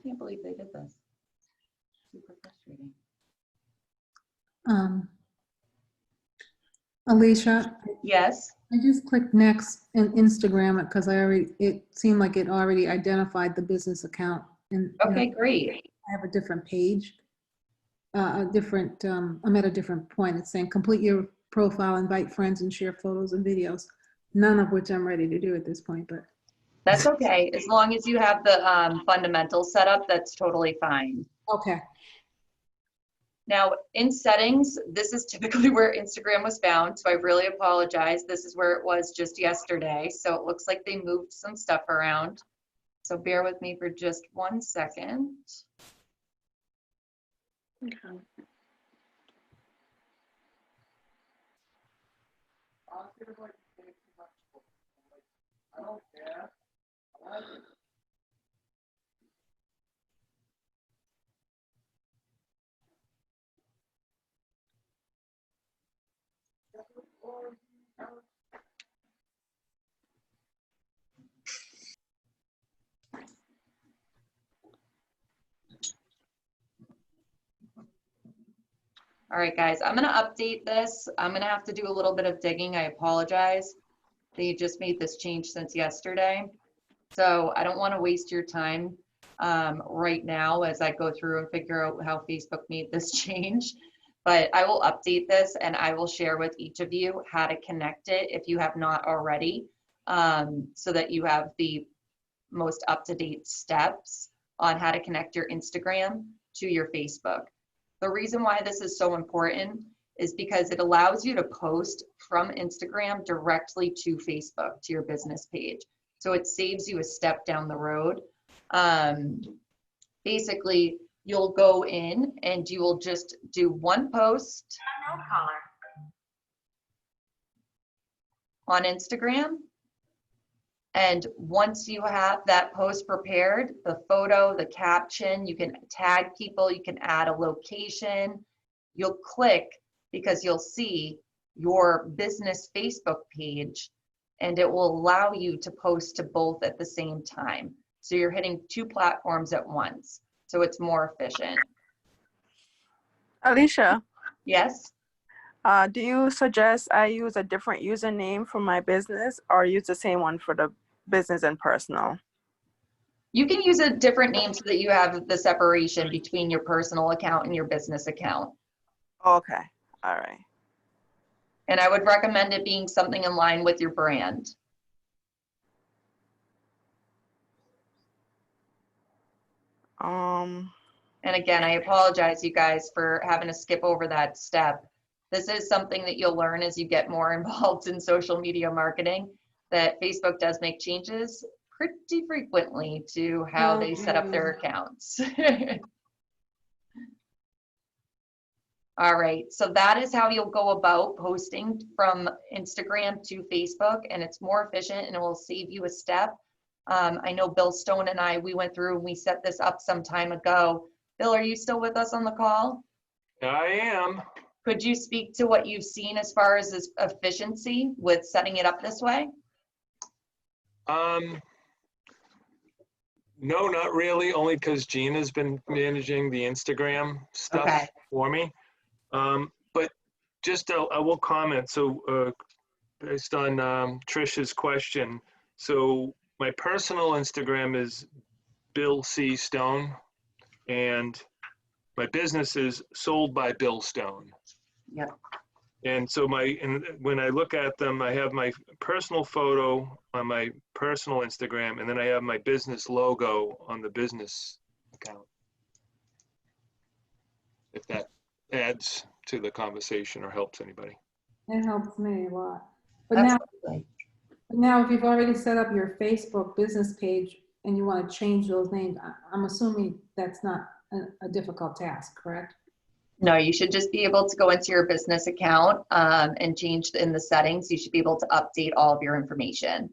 Speaker 1: can't believe they did this. Super frustrating.
Speaker 2: Alicia,
Speaker 1: Yes,
Speaker 2: I just clicked next and Instagram it because it seemed like it already identified the business account. And
Speaker 1: okay, great.
Speaker 2: I have a different page, I'm at a different point. It's saying complete your profile, invite friends and share photos and videos. None of which I'm ready to do at this point, but.
Speaker 1: That's okay. As long as you have the fundamentals set up, that's totally fine.
Speaker 2: Okay.
Speaker 1: Now, in settings, this is typically where Instagram was found, so I really apologize. This is where it was just yesterday, so it looks like they moved some stuff around. So bear with me for just 1 second.
Speaker 4: Okay.
Speaker 1: All right, guys, I'm gonna update this. I'm gonna have to do a little bit of digging. I apologize. They just made this change since yesterday. So I don't wanna waste your time right now as I go through and figure out how Facebook made this change. But I will update this and I will share with each of you how to connect it if you have not already, so that you have the most up-to-date steps on how to connect your Instagram to your Facebook. The reason why this is so important is because it allows you to post from Instagram directly to Facebook, to your business page. So it saves you a step down the road. Basically, you'll go in and you will just do one post on Instagram. And once you have that post prepared, the photo, the caption, you can tag people, you can add a location. You'll click because you'll see your business Facebook page and it will allow you to post to both at the same time. So you're hitting 2 platforms at once. So it's more efficient.
Speaker 12: Alicia,
Speaker 1: Yes?
Speaker 12: do you suggest I use a different username for my business or use the same one for the business and personal?
Speaker 1: You can use a different name so that you have the separation between your personal account and your business account.
Speaker 12: Okay, all right.
Speaker 1: And I would recommend it being something in line with your brand. And again, I apologize, you guys, for having to skip over that step. This is something that you'll learn as you get more involved in social media marketing, that Facebook does make changes pretty frequently to how they set up their accounts. All right, so that is how you'll go about posting from Instagram to Facebook, and it's more efficient and it will save you a step. I know Bill Stone and I, we went through and we set this up some time ago. Bill, are you still with us on the call?
Speaker 3: I am.
Speaker 1: Could you speak to what you've seen as far as this efficiency with setting it up this way?
Speaker 3: No, not really, only because Gina's been managing the Instagram stuff
Speaker 1: Okay.
Speaker 3: for me. But just I will comment. So based on Trish's question, so my personal Instagram is Bill C. Stone, and my business is Sold by Bill Stone.
Speaker 1: Yep.
Speaker 3: And so when I look at them, I have my personal photo on my personal Instagram, and then I have my business logo on the business account. If that adds to the conversation or helps anybody.
Speaker 2: It helps me a lot. But now if you've already set up your Facebook business page and you want to change those names, I'm assuming that's not a difficult task, correct?
Speaker 1: No, you should just be able to go into your business account and change in the settings. You should be able to update all of your information.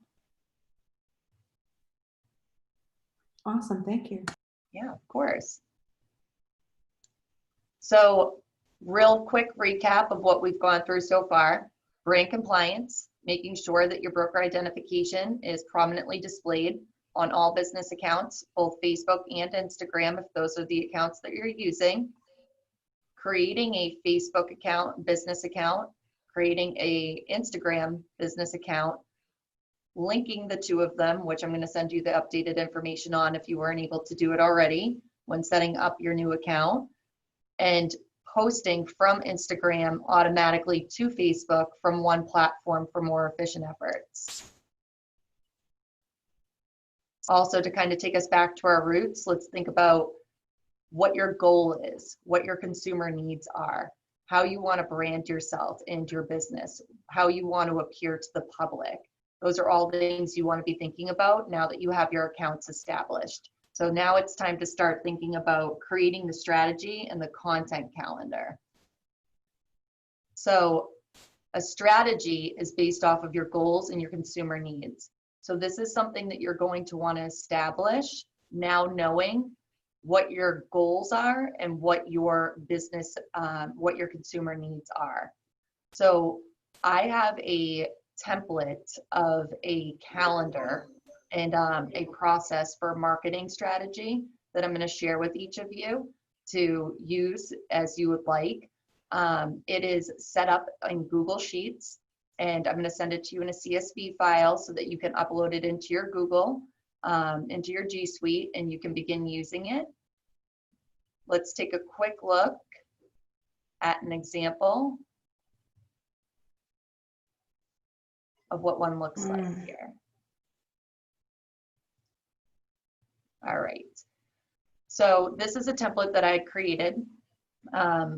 Speaker 2: Awesome, thank you.
Speaker 1: Yeah, of course. So real quick recap of what we've gone through so far. Brand compliance, making sure that your broker identification is prominently displayed on all business accounts, both Facebook and Instagram, if those are the accounts that you're using. Creating a Facebook account, business account, creating a Instagram business account, linking the two of them, which I'm going to send you the updated information on if you weren't able to do it already when setting up your new account, and posting from Instagram automatically to Facebook from one platform for more efficient efforts. Also, to kind of take us back to our roots, let's think about what your goal is, what your consumer needs are, how you want to brand yourself and your business, how you want to appear to the public. Those are all things you want to be thinking about now that you have your accounts established. So now it's time to start thinking about creating the strategy and the content calendar. So a strategy is based off of your goals and your consumer needs. So this is something that you're going to want to establish now, knowing what your goals are and what your business, what your consumer needs are. So I have a template of a calendar and a process for marketing strategy that I'm going to share with each of you to use as you would like. It is set up in Google Sheets, and I'm going to send it to you in a CSV file so that you can upload it into your Google, into your G Suite, and you can begin using it. Let's take a quick look at an example of what one looks like here. All right. So this is a template that I created.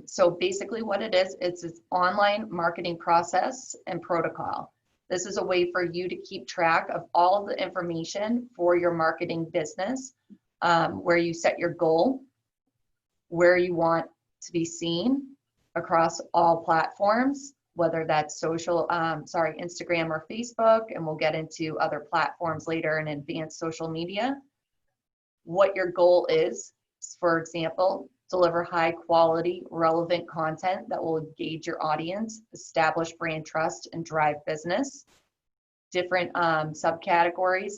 Speaker 1: So basically what it is, it's an online marketing process and protocol. This is a way for you to keep track of all of the information for your marketing business, where you set your goal, where you want to be seen across all platforms, whether that's social, Instagram or Facebook, and we'll get into other platforms later in advanced social media. What your goal is, for example, deliver high quality, relevant content that will engage your audience, establish brand trust, and drive business. Different subcategories: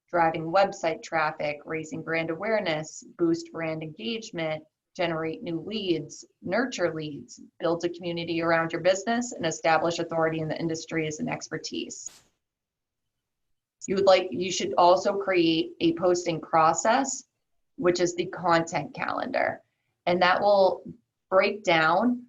Speaker 1: driving website traffic, raising brand awareness, boost brand engagement, generate new leads, nurture leads, build a community around your business, and establish authority in the industry as an expertise. You should also create a posting process, which is the content calendar. And that will break down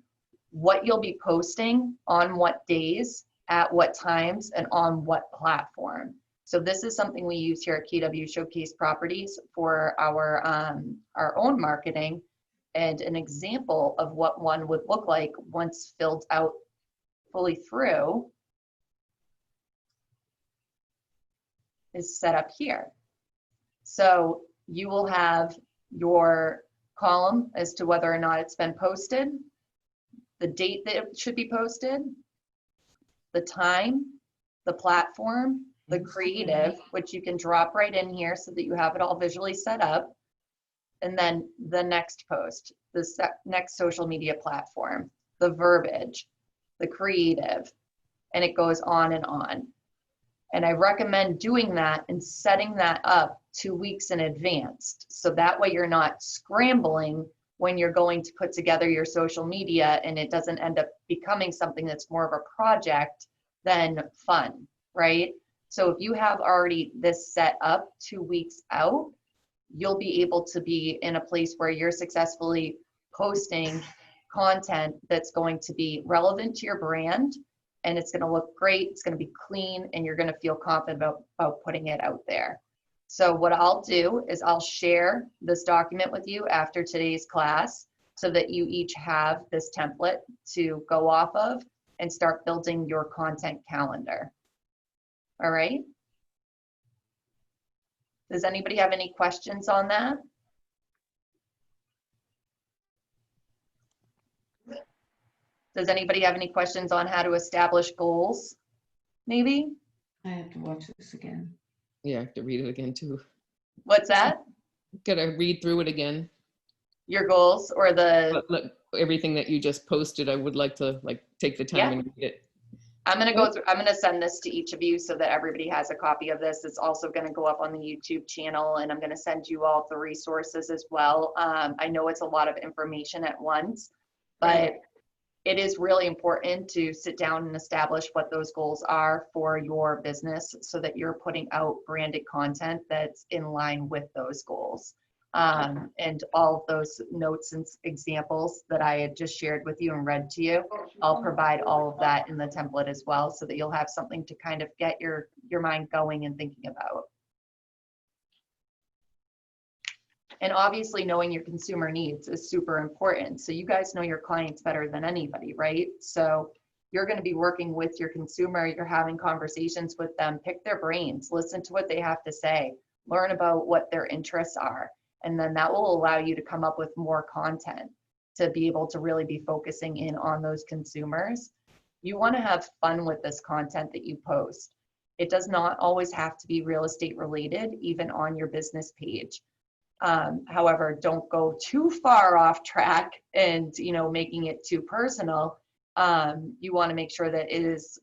Speaker 1: what you'll be posting on what days, at what times, and on what platform. So this is something we use here at KW Showcase Properties for our own marketing, and an example of what one would look like once filled out fully through is set up here. So you will have your column as to whether or not it's been posted, the date that it should be posted, the time, the platform, the creative, which you can drop right in here so that you have it all visually set up, and then the next post, the next social media platform, the verbiage, the creative, and it goes on and on. And I recommend doing that and setting that up 2 weeks in advance. So that way you're not scrambling when you're going to put together your social media and it doesn't end up becoming something that's more of a project than fun, right? So if you have already this set up 2 weeks out, you'll be able to be in a place where you're successfully posting content that's going to be relevant to your brand, and it's going to look great, it's going to be clean, and you're going to feel confident about putting it out there. So what I'll do is I'll share this document with you after today's class so that you each have this template to go off of and start building your content calendar. All right? Does anybody have any questions on that? Does anybody have any questions on how to establish goals? Maybe?
Speaker 6: I have to watch this again.
Speaker 11: Yeah, I have to read it again too.
Speaker 1: What's that?
Speaker 11: Gotta read through it again.
Speaker 1: Your goals or the,
Speaker 11: But look, everything that you just posted, I would like to like take the time
Speaker 1: Yeah.
Speaker 11: and read it.
Speaker 1: I'm going to go through, I'm going to send this to each of you so that everybody has a copy of this. It's also going to go up on the YouTube channel, and I'm going to send you all the resources as well. I know it's a lot of information at once, but it is really important to sit down and establish what those goals are for your business so that you're putting out branded content that's in line with those goals. And all of those notes and examples that I had just shared with you and read to you, I'll provide all of that in the template as well so that you'll have something to kind of get your mind going and thinking about. And obviously knowing your consumer needs is super important. So you guys know your clients better than anybody, right? So you're going to be working with your consumer, you're having conversations with them, pick their brains, listen to what they have to say, learn about what their interests are. And then that will allow you to come up with more content to be able to really be focusing in on those consumers. You want to have fun with this content that you post. It does not always have to be real estate related, even on your business page. However, don't go too far off track and, you know, making it too personal. You want to make sure that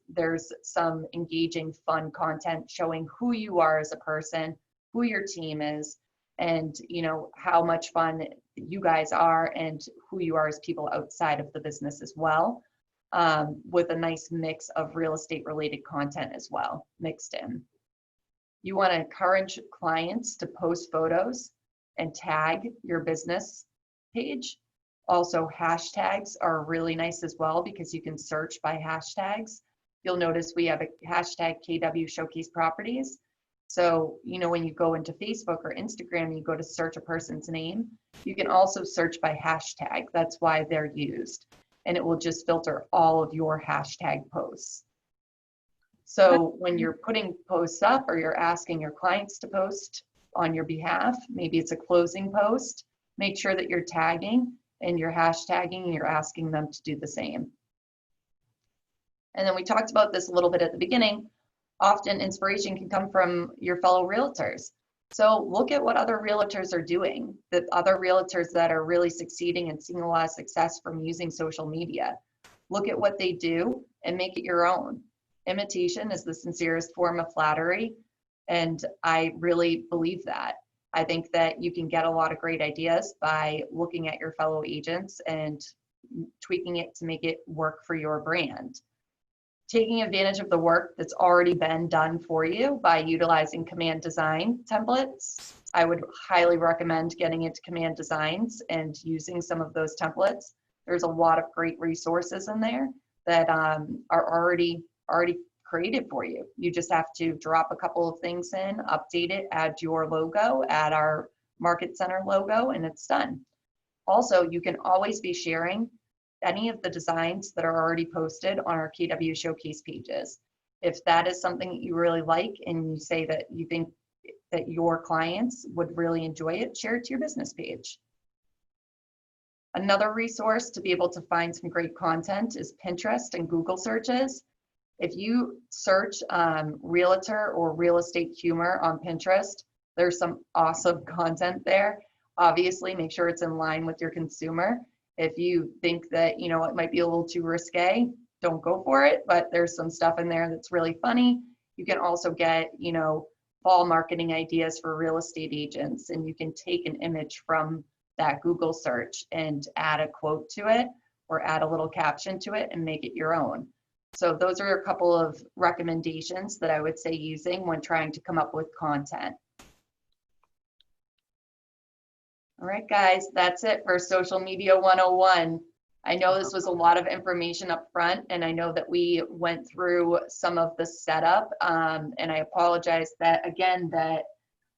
Speaker 1: there's some engaging, fun content showing who you are as a person, who your team is, and, you know, how much fun you guys are and who you are as people outside of the business as well, with a nice mix of real estate related content as well mixed in. You want to encourage clients to post photos and tag your business page. Also, hashtags are really nice as well because you can search by hashtags. You'll notice we have a hashtag KW Showcase Properties. So, you know, when you go into Facebook or Instagram, you go to search a person's name, you can also search by hashtag. That's why they're used. And it will just filter all of your hashtag posts. So when you're putting posts up or you're asking your clients to post on your behalf, maybe it's a closing post, make sure that you're tagging and you're hashtagging and you're asking them to do the same. And then we talked about this a little bit at the beginning. Often inspiration can come from your fellow realtors. So look at what other realtors are doing, the other realtors that are really succeeding and seeing a lot of success from using social media. Look at what they do and make it your own. Imitation is the sincerest form of flattery. And I really believe that. I think that you can get a lot of great ideas by looking at your fellow agents and tweaking it to make it work for your brand. Taking advantage of the work that's already been done for you by utilizing Command Design templates. I would highly recommend getting into Command Designs and using some of those templates. There's a lot of great resources in there that are already created for you. You just have to drop a couple of things in, update it, add your logo, add our Market Center logo, and it's done. Also, you can always be sharing any of the designs that are already posted on our KW Showcase pages. If that is something that you really like and you say that you think that your clients would really enjoy it, share it to your business page. Another resource to be able to find some great content is Pinterest and Google searches. If you search realtor or real estate humor on Pinterest, there's some awesome content there. Obviously, make sure it's in line with your consumer. If you think that, you know, it might be a little too risque, don't go for it, but there's some stuff in there that's really funny. You can also get, you know, fall marketing ideas for real estate agents, and you can take an image from that Google search and add a quote to it or add a little caption to it and make it your own. So those are a couple of recommendations that I would say using when trying to come up with content. All right, guys, that's it for Social Media 101. I know this was a lot of information up front, and I know that we went through some of the setup, and I apologize that, again, that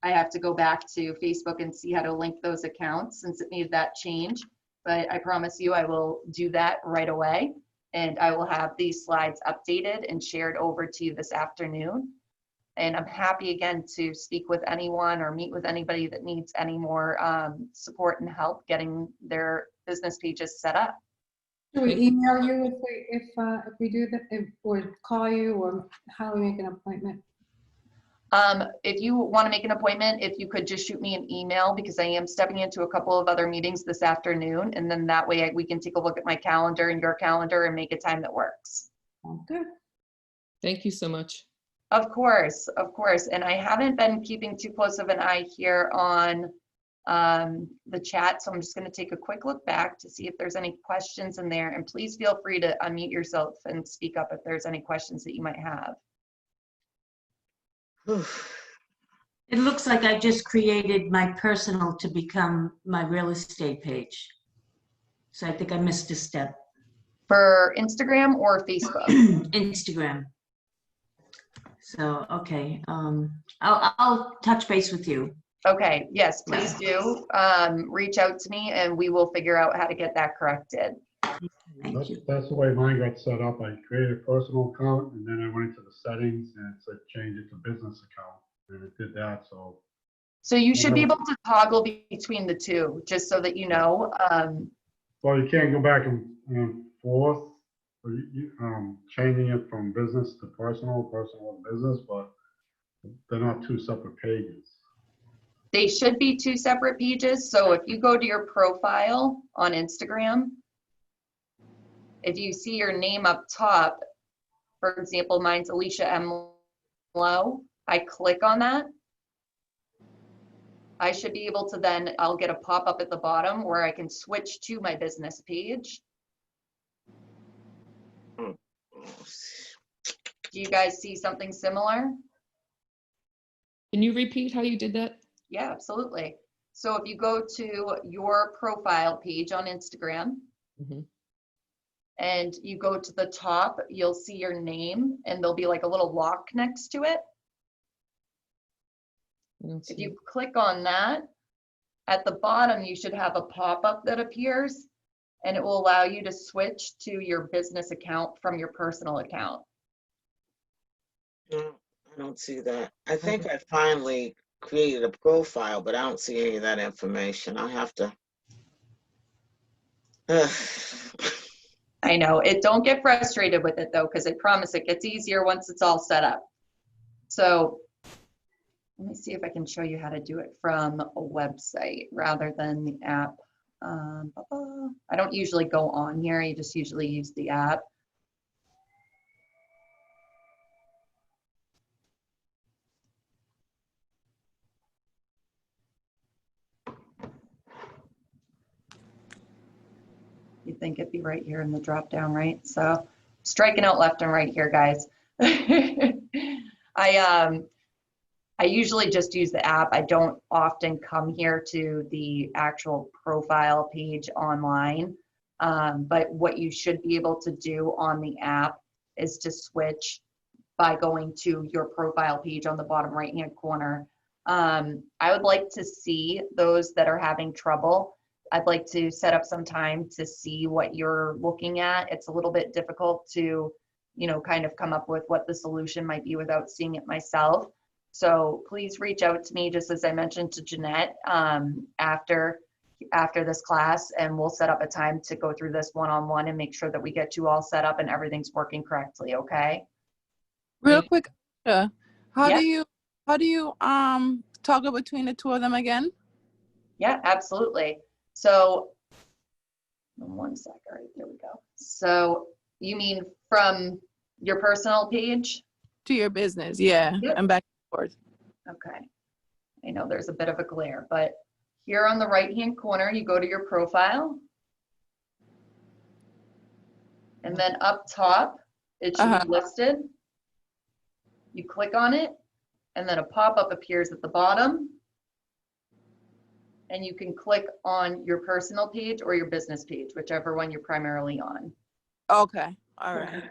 Speaker 1: I have to go back to Facebook and see how to link those accounts since it made that change. But I promise you I will do that right away, and I will have these slides updated and shared over to you this afternoon. And I'm happy again to speak with anyone or meet with anybody that needs any more support and help getting their business pages set up.
Speaker 2: Do we email you if we do that, or call you, or how do we make an appointment?
Speaker 1: If you want to make an appointment, if you could just shoot me an email, because I am stepping into a couple of other meetings this afternoon, and then that way we can take a look at my calendar and your calendar and make a time that works.
Speaker 6: Good.
Speaker 11: Thank you so much.
Speaker 1: Of course, of course. And I haven't been keeping too close of an eye here on the chat, so I'm just going to take a quick look back to see if there's any questions in there. And please feel free to unmute yourself and speak up if there's any questions that you might have.
Speaker 6: It looks like I just created my personal to become my real estate page. So I think I missed a step.
Speaker 1: For Instagram or Facebook?
Speaker 6: Instagram. So, okay, I'll touch base with you.
Speaker 1: Okay, yes, please do. Reach out to me and we will figure out how to get that corrected.
Speaker 6: Thank you.
Speaker 13: That's the way mine got set up. I created a personal account and then I went into the settings and it said change it to business account. And it did that, so.
Speaker 1: So you should be able to toggle between the two, just so that you know.
Speaker 13: Well, you can't go back and forth, changing it from business to personal, personal to business, but they're not two separate pages.
Speaker 1: They should be two separate pages. So if you go to your profile on Instagram, if you see your name up top, for example, mine's Alicia M. Lowe, I click on that. I should be able to then, I'll get a pop-up at the bottom where I can switch to my business page. Do you guys see something similar?
Speaker 11: Can you repeat how you did that?
Speaker 1: Yeah, absolutely. So if you go to your profile page on Instagram, and you go to the top, you'll see your name and there'll be like a little lock next to it. If you click on that, at the bottom, you should have a pop-up that appears and it will allow you to switch to your business account from your personal account.
Speaker 7: No, I don't see that. I think I finally created a profile, but I don't see any of that information. I'll have to.
Speaker 1: I know it. Don't get frustrated with it though, because I promise it gets easier once it's all set up. So let me see if I can show you how to do it from a website rather than the app. I don't usually go on here. I just usually use the app. You'd think it'd be right here in the drop down, right? So striking out left and right here, guys. I usually just use the app. I don't often come here to the actual profile page online. But what you should be able to do on the app is to switch by going to your profile page on the bottom right-hand corner. I would like to see those that are having trouble. I'd like to set up some time to see what you're looking at. It's a little bit difficult to, kind of come up with what the solution might be without seeing it myself. So please reach out to me, just as I mentioned to Jeanette, after this class, and we'll set up a time to go through this one-on-one and make sure that we get you all set up and everything's working correctly, okay?
Speaker 12: Real quick, how
Speaker 1: Yeah.
Speaker 12: do you toggle between the two of them again?
Speaker 1: Yeah, absolutely. So, one sec, all right, there we go. So you mean from your personal page?
Speaker 12: To your business, yeah,
Speaker 1: Yep.
Speaker 12: and back and forth.
Speaker 1: Okay. I know there's a bit of a glare, but here on the right-hand corner, you go to your profile. And then up top, it should be listed. You click on it, and then a pop-up appears at the bottom. And you can click on your personal page or your business page, whichever one you're primarily on.
Speaker 12: Okay, all right.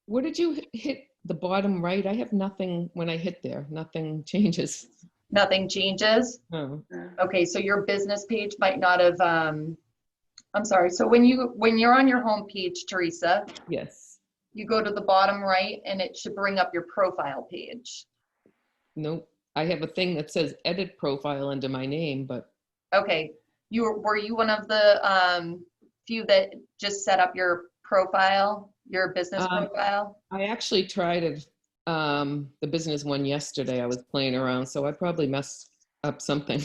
Speaker 11: What did you hit the bottom right? I have nothing when I hit there. Nothing changes.
Speaker 1: Nothing changes?
Speaker 11: Oh.
Speaker 1: Okay, so your business page might not have, I'm sorry. So when you're on your home page, Teresa,
Speaker 11: Yes.
Speaker 1: you go to the bottom right and it should bring up your profile page.
Speaker 11: Nope. I have a thing that says edit profile under my name, but
Speaker 1: Okay, were you one of the few that just set up your profile, your business profile?
Speaker 11: I actually tried it the business one yesterday. I was playing around, so I probably messed up something.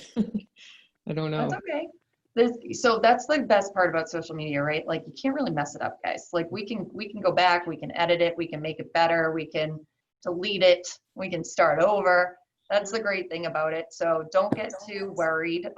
Speaker 11: I don't know.
Speaker 1: That's okay. So that's the best part about social media, right? Like you can't really mess it up, guys. Like we can go back, we can edit it, we can make it better, we can delete it, we can start over. That's the great thing about it. So don't get too worried.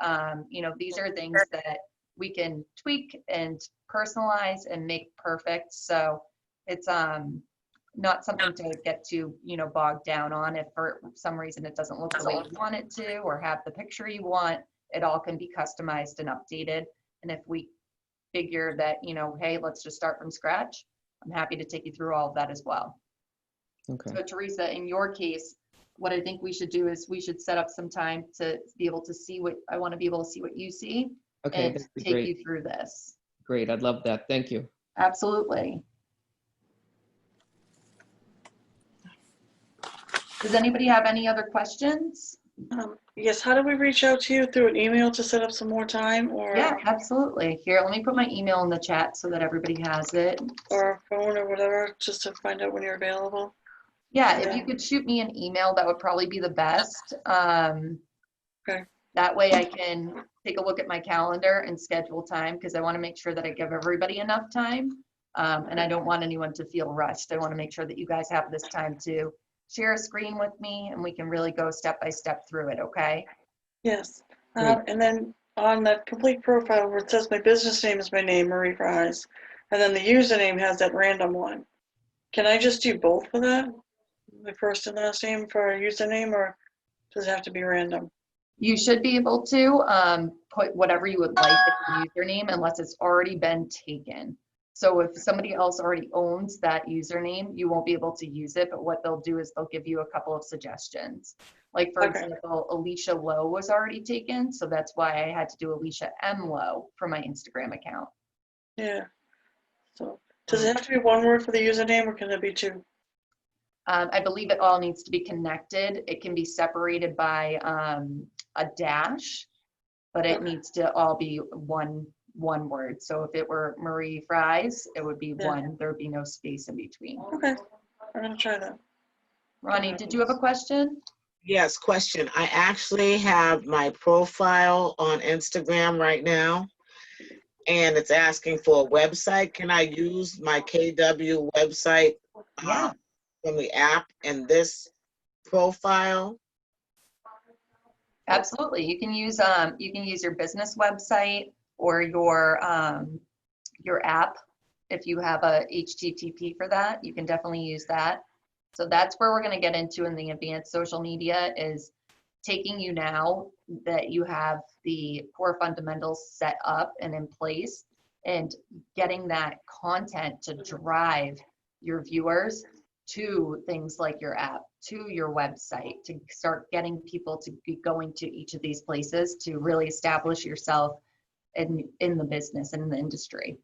Speaker 1: You know, these are things that we can tweak and personalize and make perfect. So it's not something to get too, you know, bogged down on. If for some reason it doesn't look the way you want it to, or have the picture you want, it all can be customized and updated. And if we figure that, you know, hey, let's just start from scratch, I'm happy to take you through all of that as well.
Speaker 11: Okay.
Speaker 1: So Teresa, in your case, what I think we should do is we should set up some time to be able to see what, I want to be able to see what you see
Speaker 11: Okay,
Speaker 1: and
Speaker 11: that'd be
Speaker 1: take
Speaker 11: great.
Speaker 1: you through this.
Speaker 11: Great. I'd love that. Thank you.
Speaker 1: Absolutely. Does anybody have any other questions?
Speaker 4: Yes, how do we reach out to you? Through an email to set up some more time, or?
Speaker 1: Yeah, absolutely. Here, let me put my email in the chat so that everybody has it.
Speaker 4: Or a phone or whatever, just to find out when you're available?
Speaker 1: Yeah, if you could shoot me an email, that would probably be the best.
Speaker 4: Okay.
Speaker 1: That way I can take a look at my calendar and schedule time, because I want to make sure that I give everybody enough time. And I don't want anyone to feel rushed. I want to make sure that you guys have this time to share a screen with me and we can really go step by step through it, okay?
Speaker 4: Yes.
Speaker 11: Great.
Speaker 4: And then on that complete profile where it says my business name is my name, Marie Fries, and then the username has that random one. Can I just do both for that? The first and last name for a username, or does it have to be random?
Speaker 1: You should be able to put whatever you would like as the username unless it's already been taken. So if somebody else already owns that username, you won't be able to use it, but what they'll do is they'll give you a couple of suggestions. Like for
Speaker 4: Okay.
Speaker 1: example, Alicia Lowe was already taken, so that's why I had to do Alicia M. Lowe for my Instagram account.
Speaker 4: Yeah. So does it have to be one word for the username, or can it be two?
Speaker 1: I believe it all needs to be connected. It can be separated by a dash, but it needs to all be one word. So if it were Marie Fries, it would be
Speaker 4: Yeah.
Speaker 1: one. There would be no space in between.
Speaker 4: Okay, I'm gonna try that.
Speaker 1: Ronnie, did you have a question?
Speaker 7: Yes, question. I actually have my profile on Instagram right now, and it's asking for a website. Can I use my KW website
Speaker 1: Yeah.
Speaker 7: from the app in this profile?
Speaker 1: Absolutely. You can use your business website or your app. If you have a HTTP for that, you can definitely use that. So that's where we're going to get into in the advanced social media, is taking you now that you have the core fundamentals set up and in place, and getting that content to drive your viewers to things like your app, to your website, to start getting people to be going to each of these places to really establish yourself in the business and in the industry.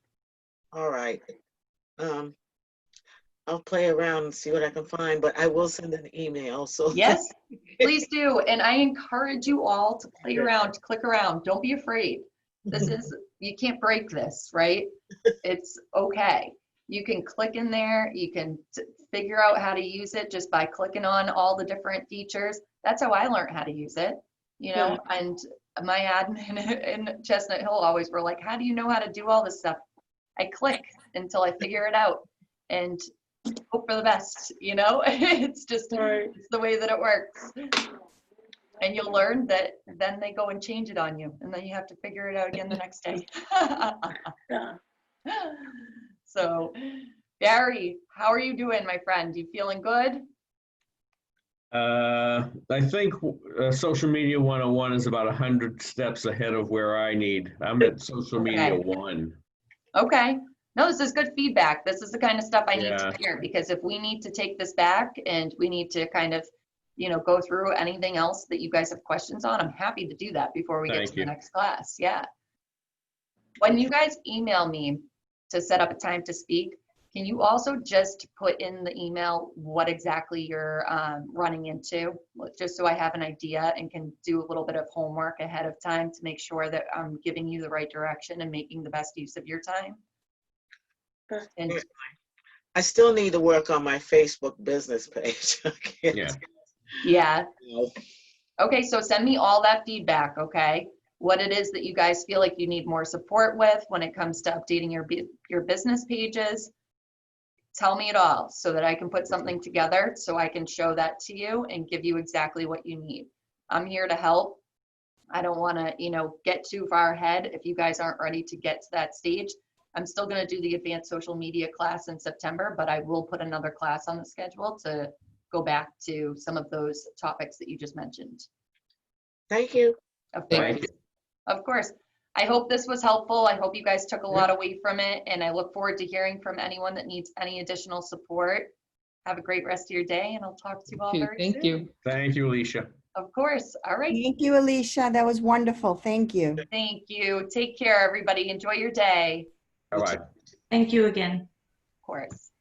Speaker 7: All right. I'll play around and see what I can find, but I will send an email. So
Speaker 1: Yes, please do. And I encourage you all to play around, to click around. Don't be afraid. This is, you can't break this, right? It's okay. You can click in there. You can figure out how to use it just by clicking on all the different features. That's how I learned how to use it, you know, and my admin in Chestnut Hill always were like, how do you know how to do all this stuff? I click until I figure it out and hope for the best, you know? It's just, it's the way that it works. And you'll learn that then they go and change it on you, and then you have to figure it out again the next day.
Speaker 4: Yeah.
Speaker 1: So, Barry, how are you doing, my friend? You feeling good?
Speaker 5: I think Social Media 101 is about 100 steps ahead of where I need. I'm at Social Media 1.
Speaker 1: Okay. No, this is good feedback. This is the kind of stuff I need
Speaker 5: Yeah.
Speaker 1: to hear, because if we need to take this back and we need to kind of, you know, go through anything else that you guys have questions on, I'm happy to do that before we get
Speaker 5: Thank
Speaker 1: to the
Speaker 5: you.
Speaker 1: next class. Yeah. When you guys email me to set up a time to speak, can you also just put in the email what exactly you're running into, just so I have an idea and can do a little bit of homework ahead of time to make sure that I'm giving you the right direction and making the best use of your time? And
Speaker 7: I still need to work on my Facebook business page. I can't
Speaker 5: Yeah.
Speaker 1: Yeah.
Speaker 7: do-
Speaker 1: Okay, so send me all that feedback, okay? What it is that you guys feel like you need more support with when it comes to updating your business pages. Tell me it all so that I can put something together so I can show that to you and give you exactly what you need. I'm here to help. I don't want to, get too far ahead if you guys aren't ready to get to that stage. I'm still going to do the advanced social media class in September, but I will put another class on the schedule to go back to some of those topics that you just mentioned.
Speaker 7: Thank you.
Speaker 1: Of
Speaker 11: Thank
Speaker 1: course. Of course. I hope this was helpful. I hope you guys took a lot away from it, and I look forward to hearing from anyone that needs any additional support. Have a great rest of your day, and I'll talk to you all very soon.
Speaker 11: Thank you.
Speaker 5: Thank you, Alicia.
Speaker 1: Of course. All right.
Speaker 10: Thank you, Alicia. That was wonderful. Thank you.
Speaker 1: Thank you. Take care, everybody. Enjoy your day.
Speaker 5: All right.
Speaker 6: Thank you again.
Speaker 1: Of course.